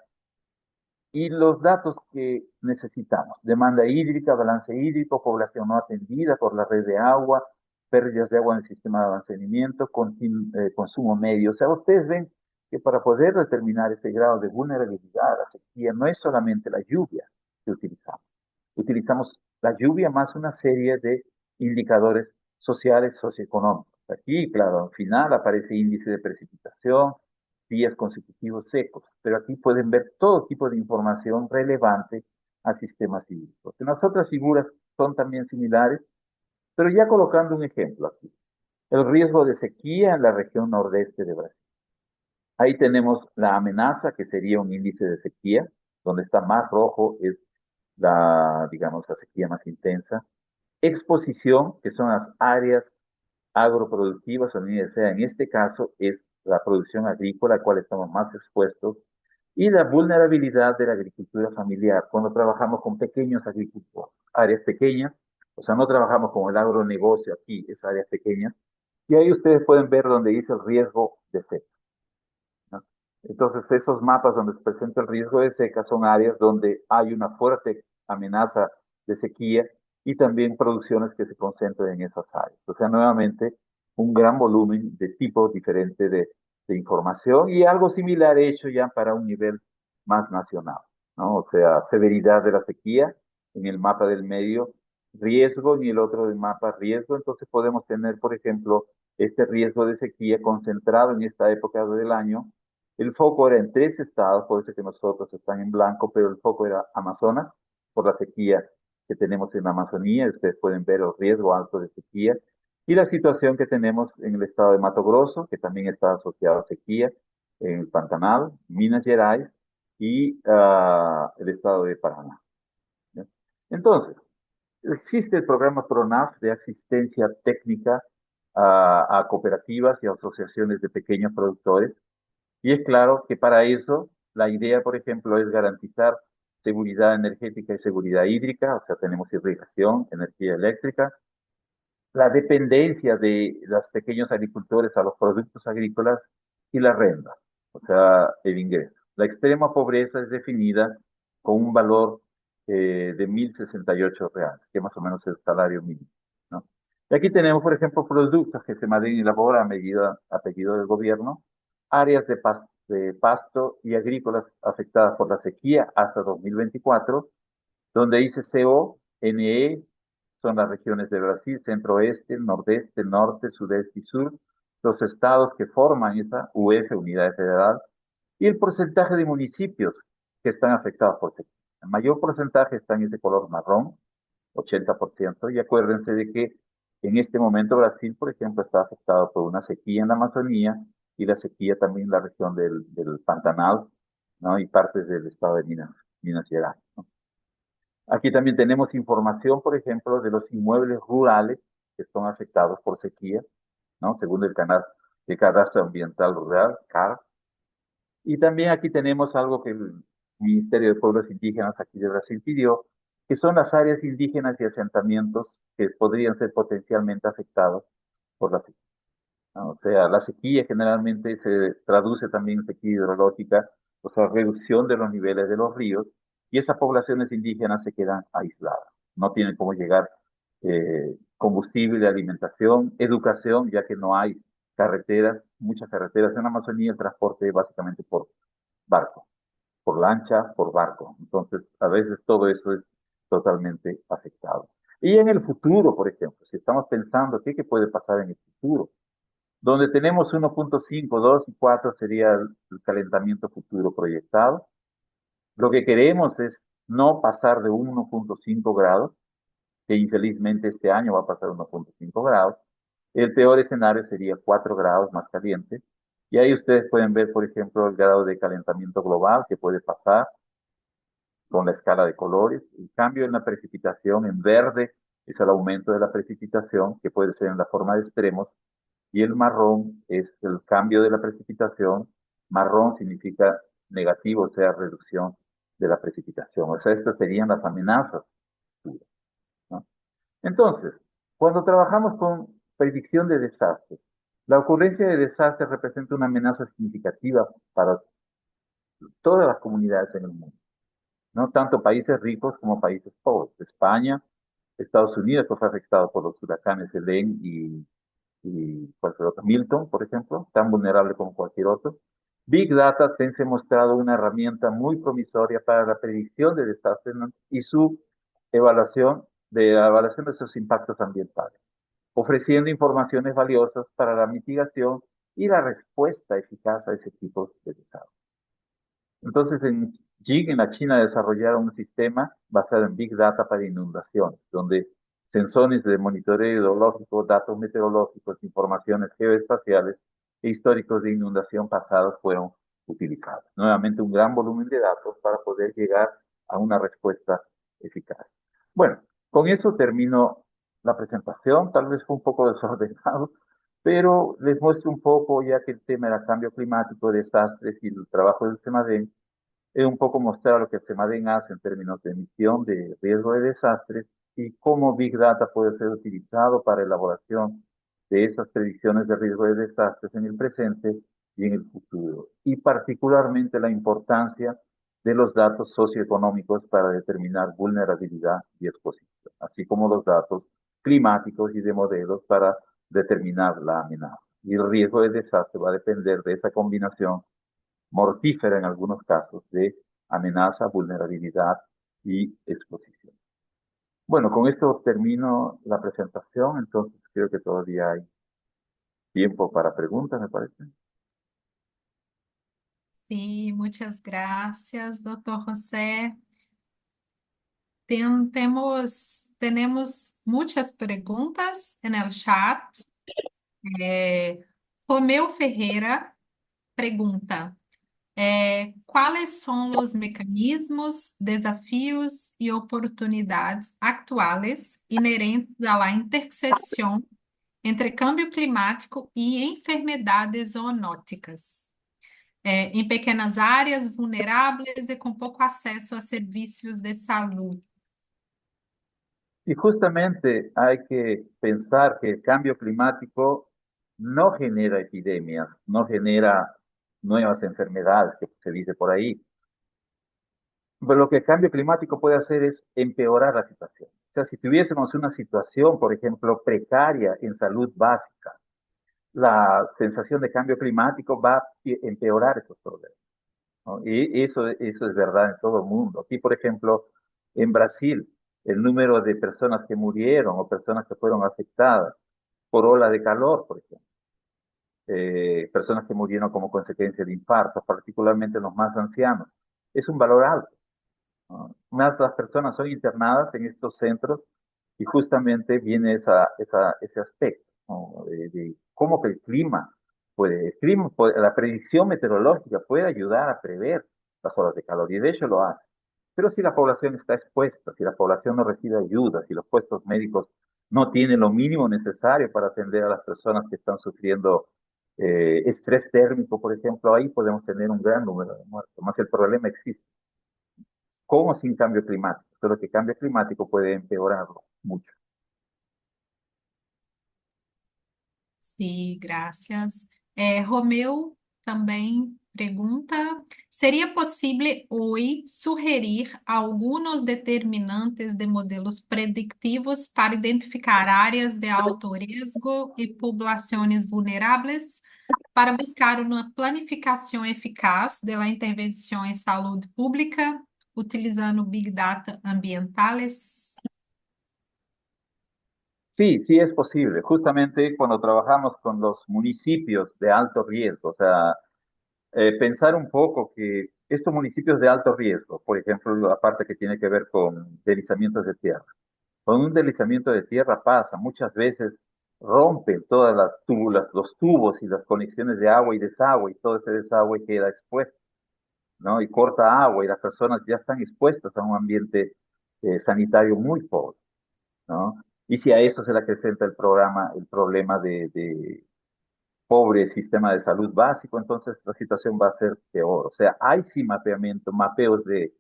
y los datos que necesitamos: demanda hídrica, balance hídrico, población no atendida por la red de agua, pérdidas de agua en el sistema de abastecimiento, consumo medio. O sea, ustedes ven que para poder determinar ese grado de vulnerabilidad, la sequía, no es solamente la lluvia que utilizamos. Utilizamos la lluvia más una serie de indicadores sociales, socioeconómicos. Aquí, claro, al final aparece índice de precipitación, días consecutivos secos, pero aquí pueden ver todo tipo de información relevante a sistemas hídricos. En las otras figuras son también similares, pero ya colocando un ejemplo aquí. El riesgo de sequía en la región nordeste de Brasil. Ahí tenemos la amenaza, que sería un índice de sequía, donde está más rojo es digamos, la sequía más intensa. Exposición, que son las áreas agroproductivas, o sea, en este caso es la producción agrícola a la cual estamos más expuestos, y la vulnerabilidad de la agricultura familiar, cuando trabajamos con pequeños agricultores, áreas pequeñas, o sea, no trabajamos con el agronegocio aquí, es áreas pequeñas, y ahí ustedes pueden ver donde dice el riesgo de seca, ¿no? Entonces, esos mapas donde se presenta el riesgo de seca son áreas donde hay una fuerte amenaza de sequía y también producciones que se concentran en esas áreas. O sea, nuevamente, un gran volumen de tipos diferentes de información y algo similar hecho ya para un nivel más nacional, ¿no? O sea, severidad de la sequía en el mapa del medio, riesgo en el otro del mapa riesgo. Entonces podemos tener, por ejemplo, este riesgo de sequía concentrado en esta época del año. El foco era en 3 estados, por eso que nosotros están en blanco, pero el foco era Amazonas, por la sequía que tenemos en la Amazonía. Ustedes pueden ver el riesgo alto de sequía. Y la situación que tenemos en el estado de Mato Grosso, que también está asociado a sequía, en el Pantanal, Minas Gerais y el estado de Paraná, ¿ya? Entonces, existe el programa PRONAF de asistencia técnica a cooperativas y asociaciones de pequeños productores. Y es claro que para eso la idea, por ejemplo, es garantizar seguridad energética y seguridad hídrica, o sea, tenemos irrigación, energía eléctrica, la dependencia de los pequeños agricultores a los productos agrícolas y la renta, o sea, el ingreso. La extrema pobreza es definida con un valor de 1.068 reales, que más o menos es el salario mínimo, ¿no? Y aquí tenemos, por ejemplo, productos que SEMADEN elabora a pedido del gobierno, áreas de pasto y agrícolas afectadas por la sequía hasta 2024, donde dice CO, NE, son las regiones de Brasil, centro-oeste, nordeste, norte, sudeste y sur, los estados que forman esa UF, Unidad Federal, y el porcentaje de municipios que están afectados por sequía. El mayor porcentaje está en ese color marrón, 80%, y acuérdense de que en este momento Brasil, por ejemplo, está afectado por una sequía en la Amazonía y la sequía también en la región del Pantanal, ¿no? Y partes del estado de Minas Gerais, ¿no? Aquí también tenemos información, por ejemplo, de los inmuebles rurales que son afectados por sequía, ¿no? Según el Cadastro Ambiental Rural, CAR. Y también aquí tenemos algo que el Ministerio de Pueblos Indígenas aquí de Brasil pidió, que son las áreas indígenas y asentamientos que podrían ser potencialmente afectados por la sequía, ¿no? O sea, la sequía generalmente se traduce también en sequía hidrológica, o sea, reducción de los niveles de los ríos, y esas poblaciones indígenas se quedan aisladas. No tienen cómo llegar combustible, alimentación, educación, ya que no hay carreteras, muchas carreteras en la Amazonía, el transporte básicamente por barco, por lancha, por barco. Entonces, a veces todo eso es totalmente afectado. Y en el futuro, por ejemplo, si estamos pensando qué puede pasar en el futuro, donde tenemos 1.5, 2 y 4 sería el calentamiento futuro proyectado. Lo que queremos es no pasar de 1.5 grados, que infelizmente este año va a pasar 1.5 grados. El peor escenario sería 4 grados más caliente. Y ahí ustedes pueden ver, por ejemplo, el grado de calentamiento global que puede pasar con la escala de colores. El cambio en la precipitación en verde es el aumento de la precipitación, que puede ser en la forma de extremos, y el marrón es el cambio de la precipitación. Marrón significa negativo, o sea, reducción de la precipitación. O sea, estas serían las amenazas, ¿no? Entonces, cuando trabajamos con predicción de desastres, la ocurrencia de desastres representa una amenaza significativa para todas las comunidades en el mundo, ¿no? Tanto países ricos como países pobres. España, Estados Unidos, que fue afectado por los huracanes Helene y cualquier otro, Milton, por ejemplo, tan vulnerable como cualquier otro. Big Data se ha mostrado una herramienta muy promisoria para la predicción de desastres, ¿no? Y su evaluación de sus impactos ambientales, ofreciendo informaciones valiosas para la mitigación y la respuesta eficaz a ese tipo de desastres. Entonces, en Jing, en la China, desarrollaron un sistema basado en Big Data para inundaciones, donde sensores de monitoreo hidrológico, datos meteorológicos, informaciones geoespaciales e históricos de inundación pasados fueron utilizados. Nuevamente, un gran volumen de datos para poder llegar a una respuesta eficaz. Bueno, con eso termino la presentación. Tal vez fue un poco desordenado, pero les muestro un poco, ya que el tema era cambio climático, desastres y el trabajo del CEMADEN, es un poco mostrar lo que CEMADEN hace en términos de emisión de riesgo de desastres y cómo Big Data puede ser utilizado para elaboración de esas predicciones de riesgo de desastres en el presente y en el futuro. Y particularmente la importancia de los datos socioeconómicos para determinar vulnerabilidad y exposición, así como los datos climáticos y de modelos para determinar la amenaza. Y el riesgo de desastre va a depender de esa combinación mortífera en algunos casos de amenaza, vulnerabilidad y exposición. Bueno, con esto termino la presentación, entonces creo que todavía hay tiempo para preguntas, me parece. Sí, muchas gracias, doctor José. Tenemos muchas preguntas en el chat. Romeu Ferreira pergunta: quais são os mecanismos, desafios e oportunidades atuais inerentes à interseção entre câmbio climático e enfermidades zoonóticas, em pequenas áreas vulneráveis e com pouco acesso a serviços de saúde? Y justamente hay que pensar que el cambio climático no genera epidemias, no genera nuevas enfermedades que se dice por ahí. Pero lo que el cambio climático puede hacer es empeorar la situación. sea, si tuviésemos una situación, por ejemplo, precaria en salud básica, la sensación de cambio climático va a empeorar esos problemas, ¿no? Y eso es verdad en todo el mundo. Aquí, por ejemplo, en Brasil, el número de personas que murieron o personas que fueron afectadas por ola de calor, por ejemplo, personas que murieron como consecuencia de infartos, particularmente los más ancianos, es un valor alto, ¿no? Más las personas son internadas en estos centros y justamente viene ese aspecto, ¿no? De cómo que la predicción meteorológica puede ayudar a prever las olas de calor y de hecho lo hace. Pero si la población está expuesta, si la población no recibe ayuda, si los puestos médicos no tienen lo mínimo necesario para atender a las personas que están sufriendo estrés térmico, por ejemplo, ahí podemos tener un gran número de muertos. Más el problema existe, con o sin cambio climático. Solo que cambio climático puede empeorarlo mucho. Sí, gracias. Romeu também pergunta: seria possível hoje sugerir alguns determinantes de modelos predictivos para identificar áreas de alto risco e populações vulneráveis, para buscar uma planificação eficaz da intervenção em saúde pública, utilizando Big Data ambientales? Sí, sí es posible. Justamente cuando trabajamos con los municipios de alto riesgo, o sea, pensar un poco que estos municipios de alto riesgo, por ejemplo, la parte que tiene que ver con deslizamientos de tierra, con un deslizamiento de tierra pasa, muchas veces rompen todas los tubos y las conexiones de agua y desagüe, y todo ese desagüe queda expuesto, ¿no? Y corta agua y las personas ya están expuestas a un ambiente sanitario muy pobre, ¿no? Y si a eso se le acrecenta el problema de pobre sistema de salud básico, entonces la situación va a ser peor. O sea, hay sí mapeos de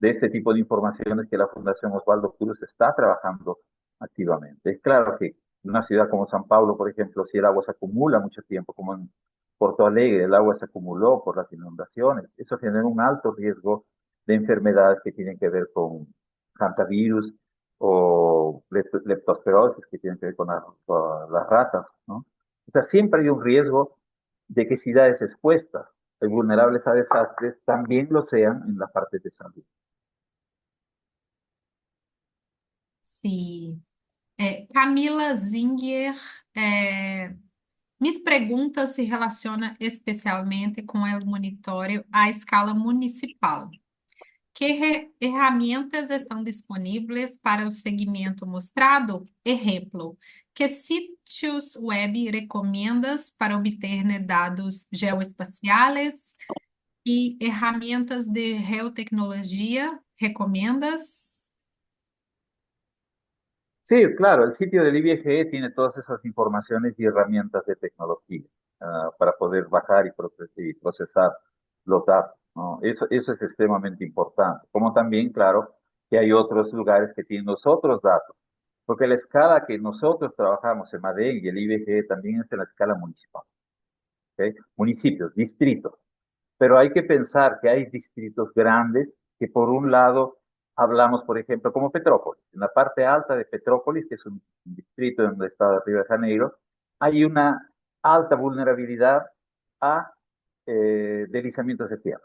este tipo de informaciones que la Fundación Osvaldo Cruz está trabajando activamente. Es claro que en una ciudad como San Paulo, por ejemplo, si el agua se acumula mucho tiempo, como en Porto Alegre, el agua se acumuló por las inundaciones, eso genera un alto riesgo de enfermedades que tienen que ver con hantavirus o leptospirosis, que tienen que ver con las ratas, ¿no? O sea, siempre hay un riesgo de que ciudades expuestas y vulnerables a desastres también lo sean en la parte de salud. Sim. Camila Zinger, é, minhas perguntas se relacionam especialmente com o monitório à escala municipal. Que ferramentas estão disponíveis para o segmento mostrado? Exemplo, que sítios web recomendas para obter, né, dados geoespaciais e ferramentas de geotecnologia recomendas? Sí, claro, el sitio del IBGE tiene todas esas informaciones y herramientas de tecnología para poder bajar y procesar los datos, ¿no? Eso es extremadamente importante. Como también, claro, que hay otros lugares que tienen los otros datos, porque la escala que nosotros trabajamos en MADEN y el IBGE también es en la escala municipal, ¿ok? Municipios, distritos. Pero hay que pensar que hay distritos grandes que por un lado hablamos, por ejemplo, como Petrópolis. En la parte alta de Petrópolis, que es un distrito en el estado de Río de Janeiro, hay una alta vulnerabilidad a deslizamientos de tierra.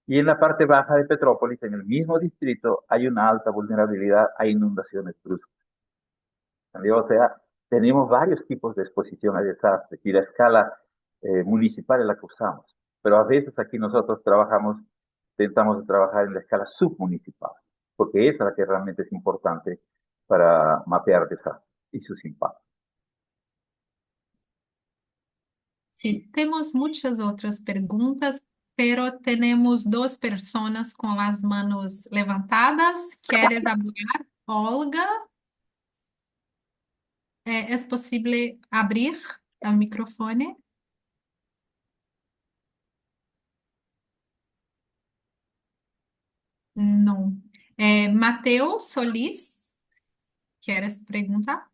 Y en la parte baja de Petrópolis, en el mismo distrito, hay una alta vulnerabilidad a inundaciones bruscas. O sea, tenemos varios tipos de exposición a desastres y la escala municipal es la que usamos. Pero a veces aquí nosotros intentamos trabajar en la escala submunicipal, porque esa es la que realmente es importante para mapear desastres y sus impactos. Sim, temos muitas outras perguntas, pero temos duas pessoas com as manos levantadas. ¿Quieres hablar, Olga? ¿Es posible abrir el microfone? Não. Mateo Solís, ¿quieres preguntar?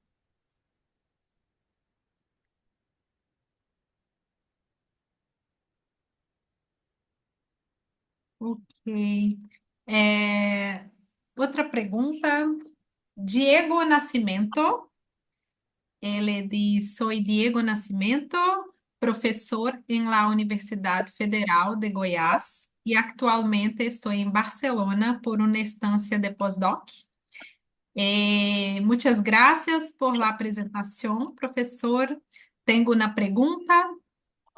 Ok. É, outra pergunta Diego Nascimento, ele diz: Soy Diego Nascimento, professor em la Universidad Federal de Goiás e actualmente estou em Barcelona por uma estancia de postdoc. Muchas gracias por la presentación, profesor. Tengo una pregunta.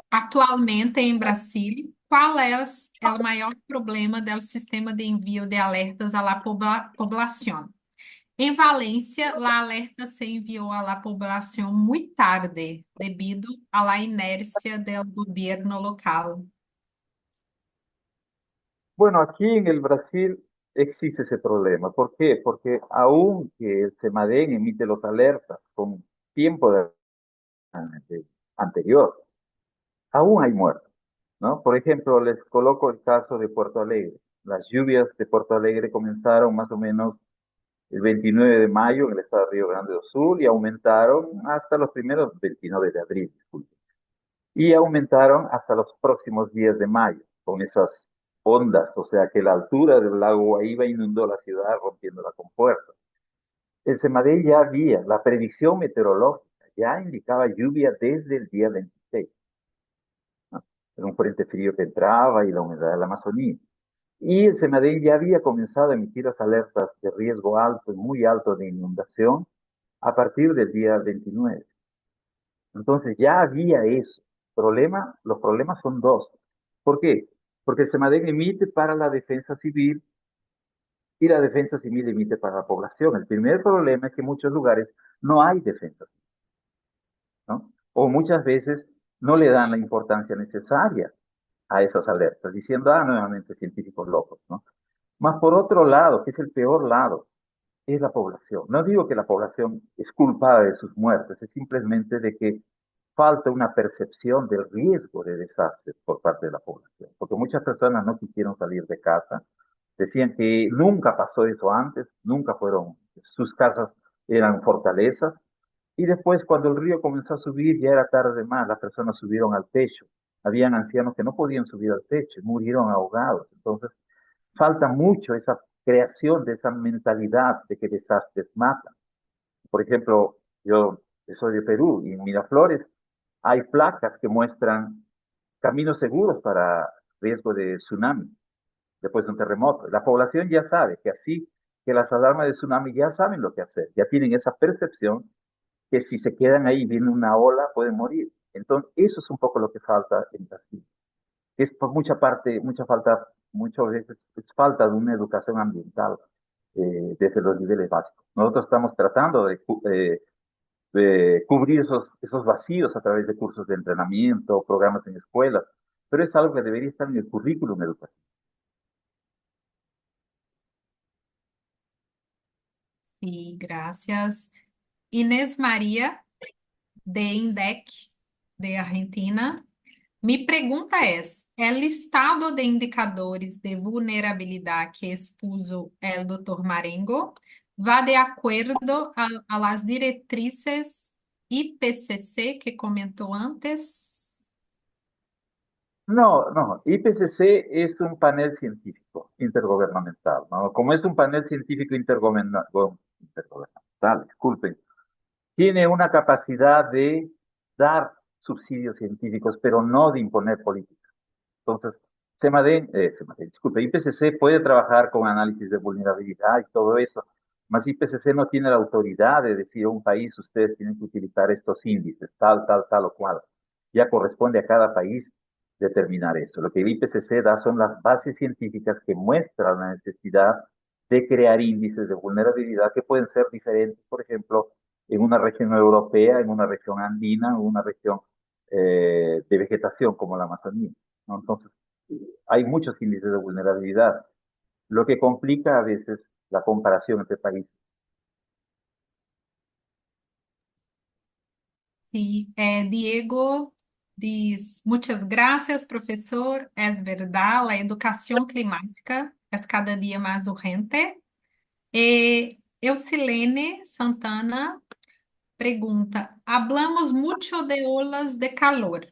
Atualmente em Brasil, qual é o maior problema do sistema de envio de alertas à la población? Em Valência, a alerta se enviou à la población muy tarde, debido a la inercia del gobierno local. Bueno, aquí en el Brasil existe ese problema. ¿Por qué? Porque aunque el CEMADEN emite los alertas con tiempo anterior, aún hay muertos, ¿no? Por ejemplo, les coloco el caso de Puerto Alegre. Las lluvias de Puerto Alegre comenzaron más o menos el 29 de mayo en el estado de Río Grande do Sul y aumentaron hasta los primeros 29 de abril, disculpe. Y aumentaron hasta los próximos días de mayo con esas ondas, o sea que la altura del lago Guaíba inundó la ciudad rompiendo la compuerta. El CEMADEI ya había, la predicción meteorológica ya indicaba lluvia desde el día 26, ¿no? Era un frente frío que entraba y la humedad de la Amazonía. Y el CEMADEI ya había comenzado a emitir las alertas de riesgo alto y muy alto de inundación a partir del día 29. Entonces ya había eso. Los problemas son dos. ¿Por qué? Porque el CEMADEN emite para la defensa civil y la defensa civil emite para la población. El primer problema es que en muchos lugares no hay defensa civil, ¿no? O muchas veces no le dan la importancia necesaria a esas alertas, diciendo, nuevamente científicos locos, ¿no? Más por otro lado, que es el peor lado, es la población. No digo que la población es culpable de sus muertes, es simplemente de que falta una percepción del riesgo de desastres por parte de la población, porque muchas personas no quisieron salir de casa, decían que nunca pasó eso antes, nunca fueron, sus casas eran fortalezas, y después cuando el río comenzó a subir ya era tarde más, las personas subieron al techo, habían ancianos que no podían subir al techo, murieron ahogados, entonces falta mucho esa creación de esa mentalidad de que desastres matan. Por ejemplo, yo soy de Perú y en Miraflores hay placas que muestran caminos seguros para riesgo de tsunami después de un terremoto. La población ya sabe que así que las alarmas de tsunami ya saben lo que hacer, ya tienen esa percepción que si se quedan ahí viene una ola pueden morir. Entonces, eso es un poco lo que falta en Brasil. Es por mucha parte, mucha falta, muchas veces es falta de una educación ambiental desde los niveles básicos. Nosotros estamos tratando de cubrir esos vacíos a través de cursos de entrenamiento, programas en escuelas, pero es algo que debería estar en el currículum educativo. Sí, gracias. Inés María, de INDEC, de Argentina. Mi pregunta es, el listado de indicadores de vulnerabilidad que expuso el doctor Marengo va de acuerdo a las directrices IPCC que comentó antes? No, no, IPCC es un panel científico intergubernamental, ¿no? Como es un panel científico intergubernamental, disculpen, tiene una capacidad de dar subsidios científicos, pero no de imponer políticas. Entonces, disculpe, IPCC puede trabajar con análisis de vulnerabilidad y todo eso, mas IPCC no tiene la autoridad de decir a un país, ustedes tienen que utilizar estos índices, tal, tal, tal o cual. Ya corresponde a cada país determinar eso. Lo que el IPCC da son las bases científicas que muestran la necesidad de crear índices de vulnerabilidad que pueden ser diferentes, por ejemplo, en una región europea, en una región andina, en una región de vegetación como la Amazonía, ¿no? Entonces, hay muchos índices de vulnerabilidad, lo que complica a veces la comparación entre países. Sí, Diego diz, muchas gracias, profesor. Es verdad, la educación climática es cada día más urgente. Eucilene Santana pregunta, hablamos mucho de olas de calor,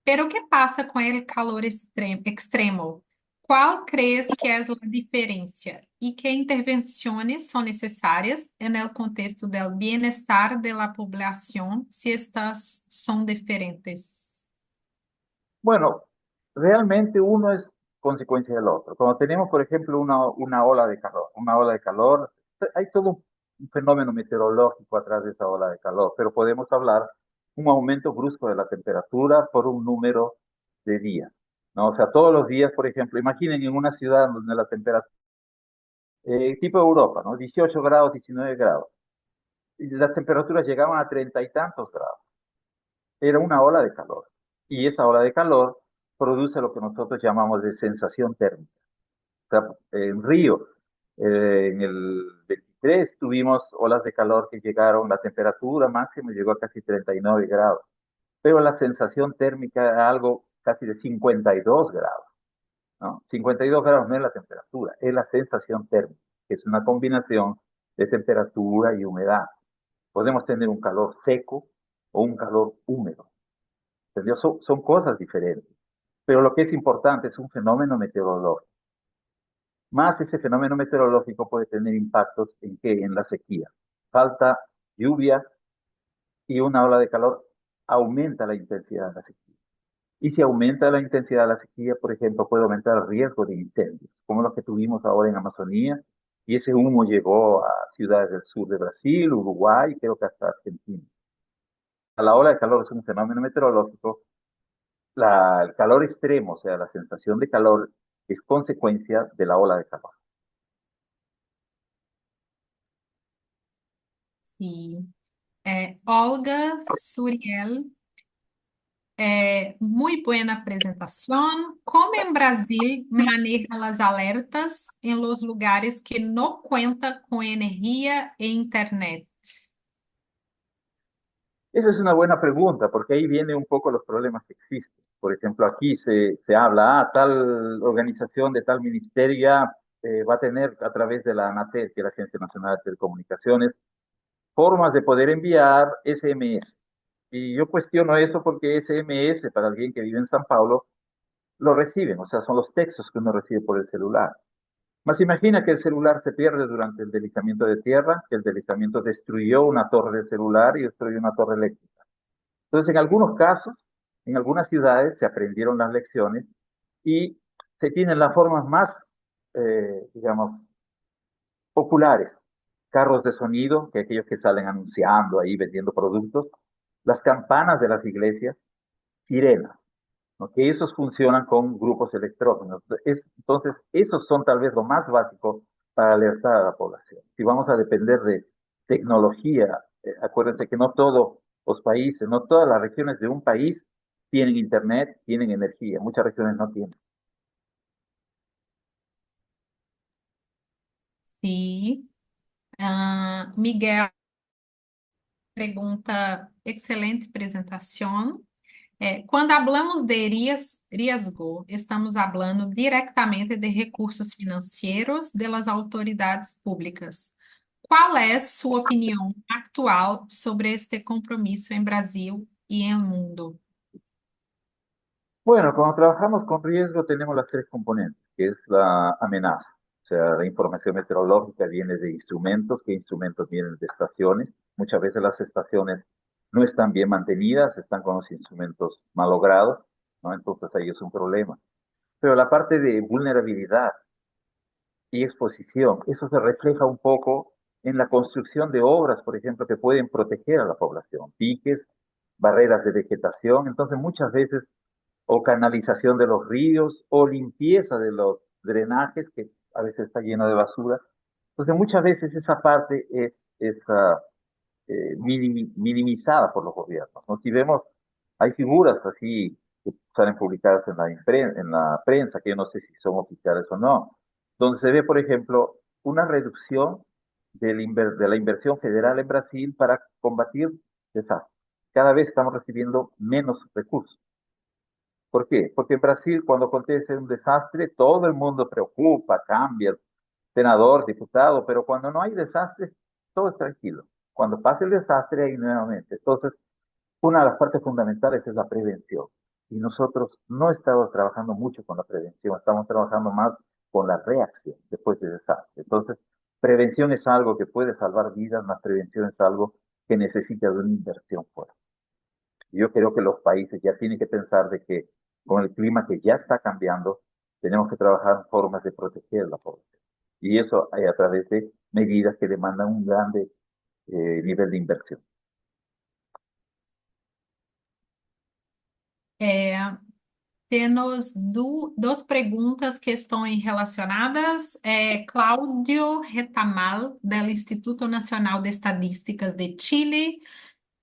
pero ¿qué pasa con el calor extremo? ¿Cuál crees que es la diferencia y qué intervenciones son necesarias en el contexto del bienestar de la población si estas son diferentes? Bueno, realmente uno es consecuencia del otro. Cuando tenemos, por ejemplo, una ola de calor, hay todo un fenómeno meteorológico atrás de esa ola de calor, pero podemos hablar un aumento brusco de la temperatura por un número de días, ¿no? O sea, todos los días, por ejemplo, imaginen en una ciudad donde la temperatura, tipo Europa, ¿no? 18 grados, 19 grados, y las temperaturas llegaban a 30 y tantos grados. Era una ola de calor. Y esa ola de calor produce lo que nosotros llamamos de sensación térmica. O sea, en Río, en el 23 tuvimos olas de calor que llegaron, la temperatura máxima llegó a casi 39 grados, pero la sensación térmica era algo casi de 52 grados, ¿no? 52 grados no es la temperatura, es la sensación térmica, que es una combinación de temperatura y humedad. Podemos tener un calor seco o un calor húmedo. ¿Entendió? Son cosas diferentes. Pero lo que es importante es un fenómeno meteorológico. Más ese fenómeno meteorológico puede tener impactos en qué? En la sequía. Falta lluvia y una ola de calor aumenta la intensidad de la sequía. Y si aumenta la intensidad de la sequía, por ejemplo, puede aumentar el riesgo de incendios, como los que tuvimos ahora en Amazonía, y ese humo llegó a ciudades del sur de Brasil, Uruguay, creo que hasta Argentina. La ola de calor es un fenómeno meteorológico. El calor extremo, o sea, la sensación de calor, es consecuencia de la ola de calor. Sí. Olga Suriel, muy buena presentación. ¿Cómo en Brasil maneja las alertas en los lugares que no cuentan con energía e internet? Esa es una buena pregunta, porque ahí vienen un poco los problemas que existen. Por ejemplo, aquí se habla, tal organización de tal ministerio ya va a tener a través de la ANATEL, que es la Agencia Nacional de Telecomunicaciones, formas de poder enviar SMS. Y yo cuestiono eso porque SMS, para alguien que vive en San Paulo, lo reciben, o sea, son los textos que uno recibe por el celular. Más imagina que el celular se pierde durante el deslizamiento de tierra, que el deslizamiento destruyó una torre de celular y destruyó una torre eléctrica. Entonces, en algunos casos, en algunas ciudades se aprendieron las lecciones y se tienen las formas más, digamos, populares. Carros de sonido, que aquellos que salen anunciando ahí, vendiendo productos, las campanas de las iglesias, sirenas, ¿no? Que esos funcionan con grupos electrógenos. Entonces, esos son tal vez lo más básico para alertar a la población. Si vamos a depender de tecnología, acuérdense que no todos los países, no todas las regiones de un país tienen internet, tienen energía. Muchas regiones no tienen. Sí. Miguel pergunta, excelente apresentação. Quando hablamos de riesgo, estamos hablando directamente de recursos financeiros de las autoridades públicas. Qual é sua opinião atual sobre este compromisso em Brasil e em mundo? Bueno, cuando trabajamos con riesgo tenemos las tres componentes, que es la amenaza. O sea, la información meteorológica viene de instrumentos, que instrumentos vienen de estaciones. Muchas veces las estaciones no están bien mantenidas, están con los instrumentos malogrados, ¿no? Entonces ahí es un problema. Pero la parte de vulnerabilidad y exposición, eso se refleja un poco en la construcción de obras, por ejemplo, que pueden proteger a la población, piques, barreras de vegetación. Entonces muchas veces o canalización de los ríos, o limpieza de los drenajes, que a veces está lleno de basura. Entonces, muchas veces esa parte minimizada por los gobiernos, ¿no? Si vemos, hay figuras así que salen publicadas en en la prensa, que yo no sé si son oficiales o no, donde se ve, por ejemplo, una reducción de la inversión federal en Brasil para combatir desastres. Cada vez estamos recibiendo menos recursos. ¿Por qué? Porque en Brasil, cuando acontece un desastre, todo el mundo preocupa, cambia, senador, diputado, pero cuando no hay desastre, todo es tranquilo. Cuando pasa el desastre, ahí nuevamente. Entonces, una de las partes fundamentales es la prevención. y nosotros no estamos trabajando mucho con la prevención, estamos trabajando más con la reacción después de desastre. Entonces, prevención es algo que puede salvar vidas, más prevención es algo que necesita de una inversión fuerte. Yo creo que los países ya tienen que pensar de que con el clima que ya está cambiando, tenemos que trabajar en formas de proteger la población. Y eso hay a través de medidas que demandan un grande nivel de inversión. É, temos duas perguntas que estão relacionadas. Cláudio Retamal, do Instituto Nacional de Estadísticas de Chile,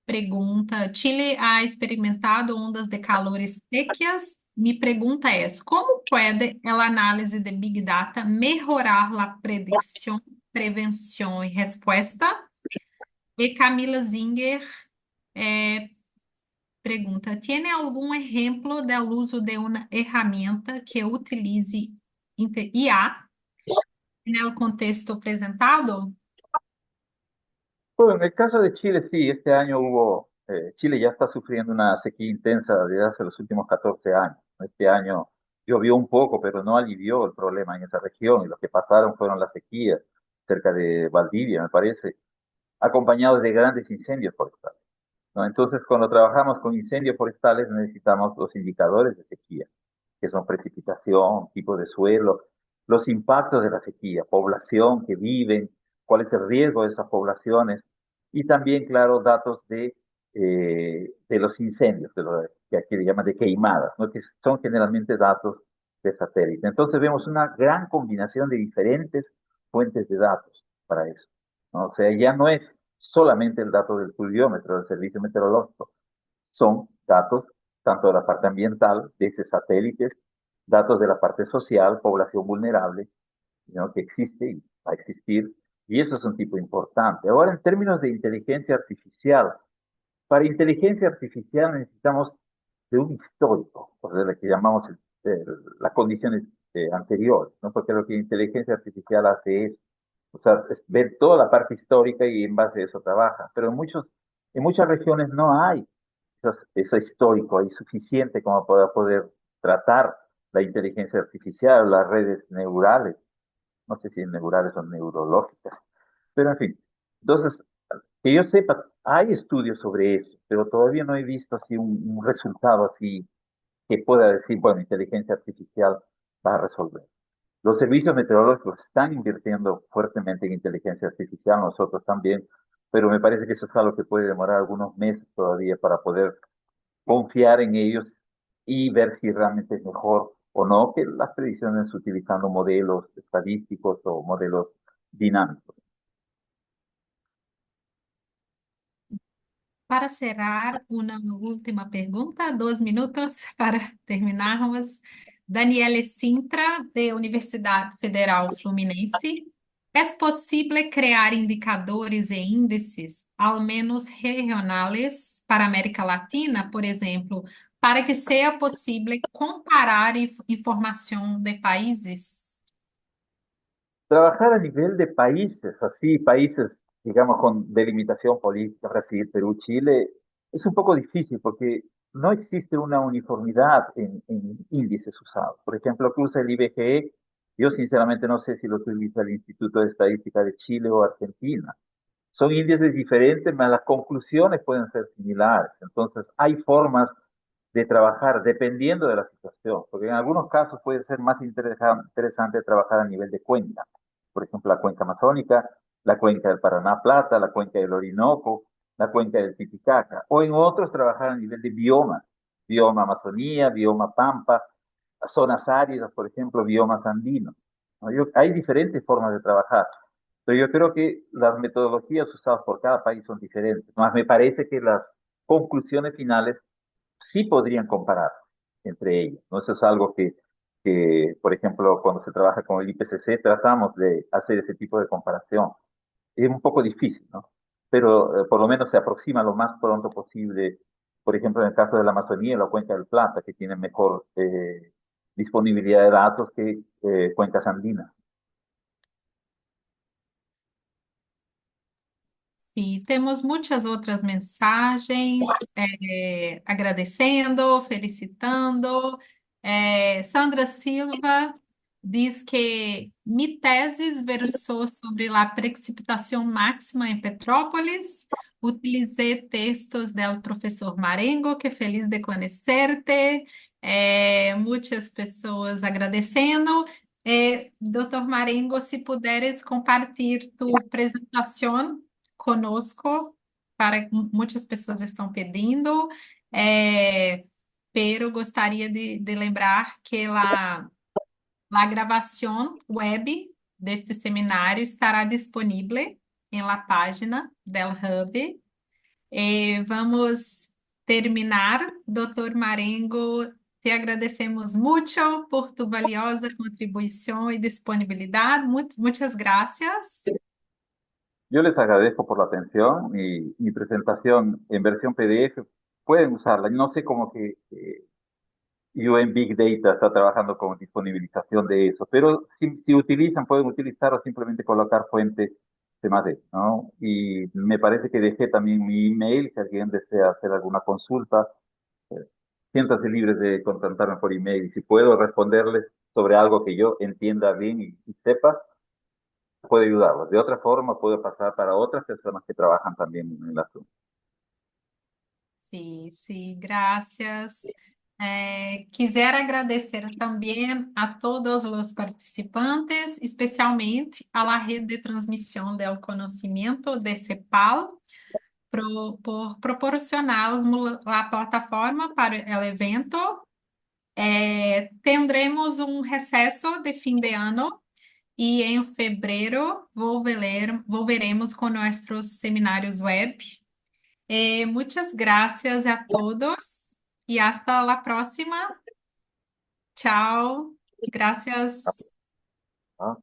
pergunta: Chile ha experimentado ondas de calores sequias? Mi pregunta é: como pode a análise de Big Data melhorar a predicção, prevenção e resposta? E Camila Zinger pergunta: ¿tiene algún ejemplo del uso de una herramienta que utilice IA en el contexto presentado? Bueno, en el caso de Chile, sí, este año hubo, Chile ya está sufriendo una sequía intensa desde hace los últimos 14 años. Este año llovió un poco, pero no alivió el problema en esa región y lo que pasaron fueron las sequías cerca de Valdivia, me parece, acompañados de grandes incendios forestales, ¿no? Entonces, cuando trabajamos con incendios forestales necesitamos los indicadores de sequía, que son precipitación, tipo de suelo, los impactos de la sequía, población que viven, cuál es el riesgo de esas poblaciones y también, claro, datos de los incendios, de lo que aquí le llaman de queimadas, ¿no? Que son generalmente datos de satélite. Entonces vemos una gran combinación de diferentes fuentes de datos para eso, ¿no? O sea, ya no es solamente el dato del pluviómetro del servicio meteorológico, son datos tanto de la parte ambiental, de ese satélites, datos de la parte social, población vulnerable, ¿no? Que existe y va a existir, y eso es un tipo importante. Ahora, en términos de inteligencia artificial, para inteligencia artificial necesitamos de un histórico, o sea, lo que llamamos las condiciones anteriores, ¿no? Porque lo que inteligencia artificial hace es, o sea, es ver toda la parte histórica y en base a eso trabaja. Pero en muchas regiones no hay eso histórico ahí suficiente como para poder tratar la inteligencia artificial, las redes neurales, no sé si neurales o neurológicas, pero en fin. Entonces, que yo sepa, hay estudios sobre eso, pero todavía no he visto así un resultado así que pueda decir, bueno, inteligencia artificial va a resolver. Los servicios meteorológicos están invirtiendo fuertemente en inteligencia artificial, nosotros también, pero me parece que eso es algo que puede demorar algunos meses todavía para poder confiar en ellos y ver si realmente es mejor o no que las predicciones utilizando modelos estadísticos o modelos dinámicos. Para cerrar, uma última pergunta, 2 minutos para terminarmos. Daniele Sintra, de Universidade Federal Fluminense. É possível criar indicadores e índices, ao menos regionais, para a América Latina, por exemplo, para que seja possível comparar informação de países? Trabajar a nivel de países, así, países, digamos, con delimitación política, Brasil, Perú, Chile, es un poco difícil porque no existe una uniformidad en índices usados. Por ejemplo, que usa el IBGE, yo sinceramente no sé si lo utiliza el Instituto de Estadística de Chile o Argentina. Son índices diferentes, pero las conclusiones pueden ser similares. Entonces, hay formas de trabajar dependiendo de la situación, porque en algunos casos puede ser más interesante trabajar a nivel de cuenca. Por ejemplo, la cuenca amazónica, la cuenca del Paraná Plata, la cuenca del Orinoco, la cuenca del Titicaca. O en otros trabajar a nivel de biomas, bioma Amazonía, bioma Pampa, zonas áridas, por ejemplo, biomas andinos, ¿no? Hay diferentes formas de trabajar. Pero yo creo que las metodologías usadas por cada país son diferentes. Más me parece que las conclusiones finales sí podrían comparar entre ellos, ¿no? Eso es algo por ejemplo, cuando se trabaja con el IPCC, tratamos de hacer ese tipo de comparación. Es un poco difícil, ¿no? Pero por lo menos se aproxima lo más pronto posible, por ejemplo, en el caso de la Amazonía y la Cuenca del Plata, que tienen mejor disponibilidad de datos que cuencas andinas. Sí, temos muitas outras mensagens, agradecendo, felicitando. Sandra Silva diz que mi tesis versou sobre a precipitação máxima em Petrópolis. Utilizei textos do professor Marengo, que feliz de conhecerte. Muitas pessoas agradecendo. Dr. Marengo, se puderes compartilhar tu apresentação conosco, para muitas pessoas estão pedindo, pero gostaria de lembrar que a gravação web deste seminário estará disponível em la página del Hub. Vamos terminar, Dr. Marengo. Te agradecemos muito por tu valiosa contribuição e disponibilidade. Muitas gracias. Yo les agradezco por la atención y mi presentación en versión PDF pueden usarla. No sé cómo que UN Big Data está trabajando con disponibilización de eso, pero si utilizan, pueden utilizar o simplemente colocar fuente CMD, ¿no? Y me parece que dejé también mi email, si alguien desea hacer alguna consulta, eh, siéntanse libres de contactarme por email y si puedo responderles sobre algo que yo entienda bien y sepa, puedo ayudarlos. De otra forma, puedo pasar para otras personas que trabajan también en el asunto. Sim, sim, graças. Quiser agradecer também a todos os participantes, especialmente a la rede de transmissão do conhecimento de CEPAL, por proporcionarmos a plataforma para o evento. Tendremos um recesso de fim de ano e em fevereiro volveremos com nossos seminários web. Muchas gracias a todos y hasta la próxima. Chao. Gracias. ¿No?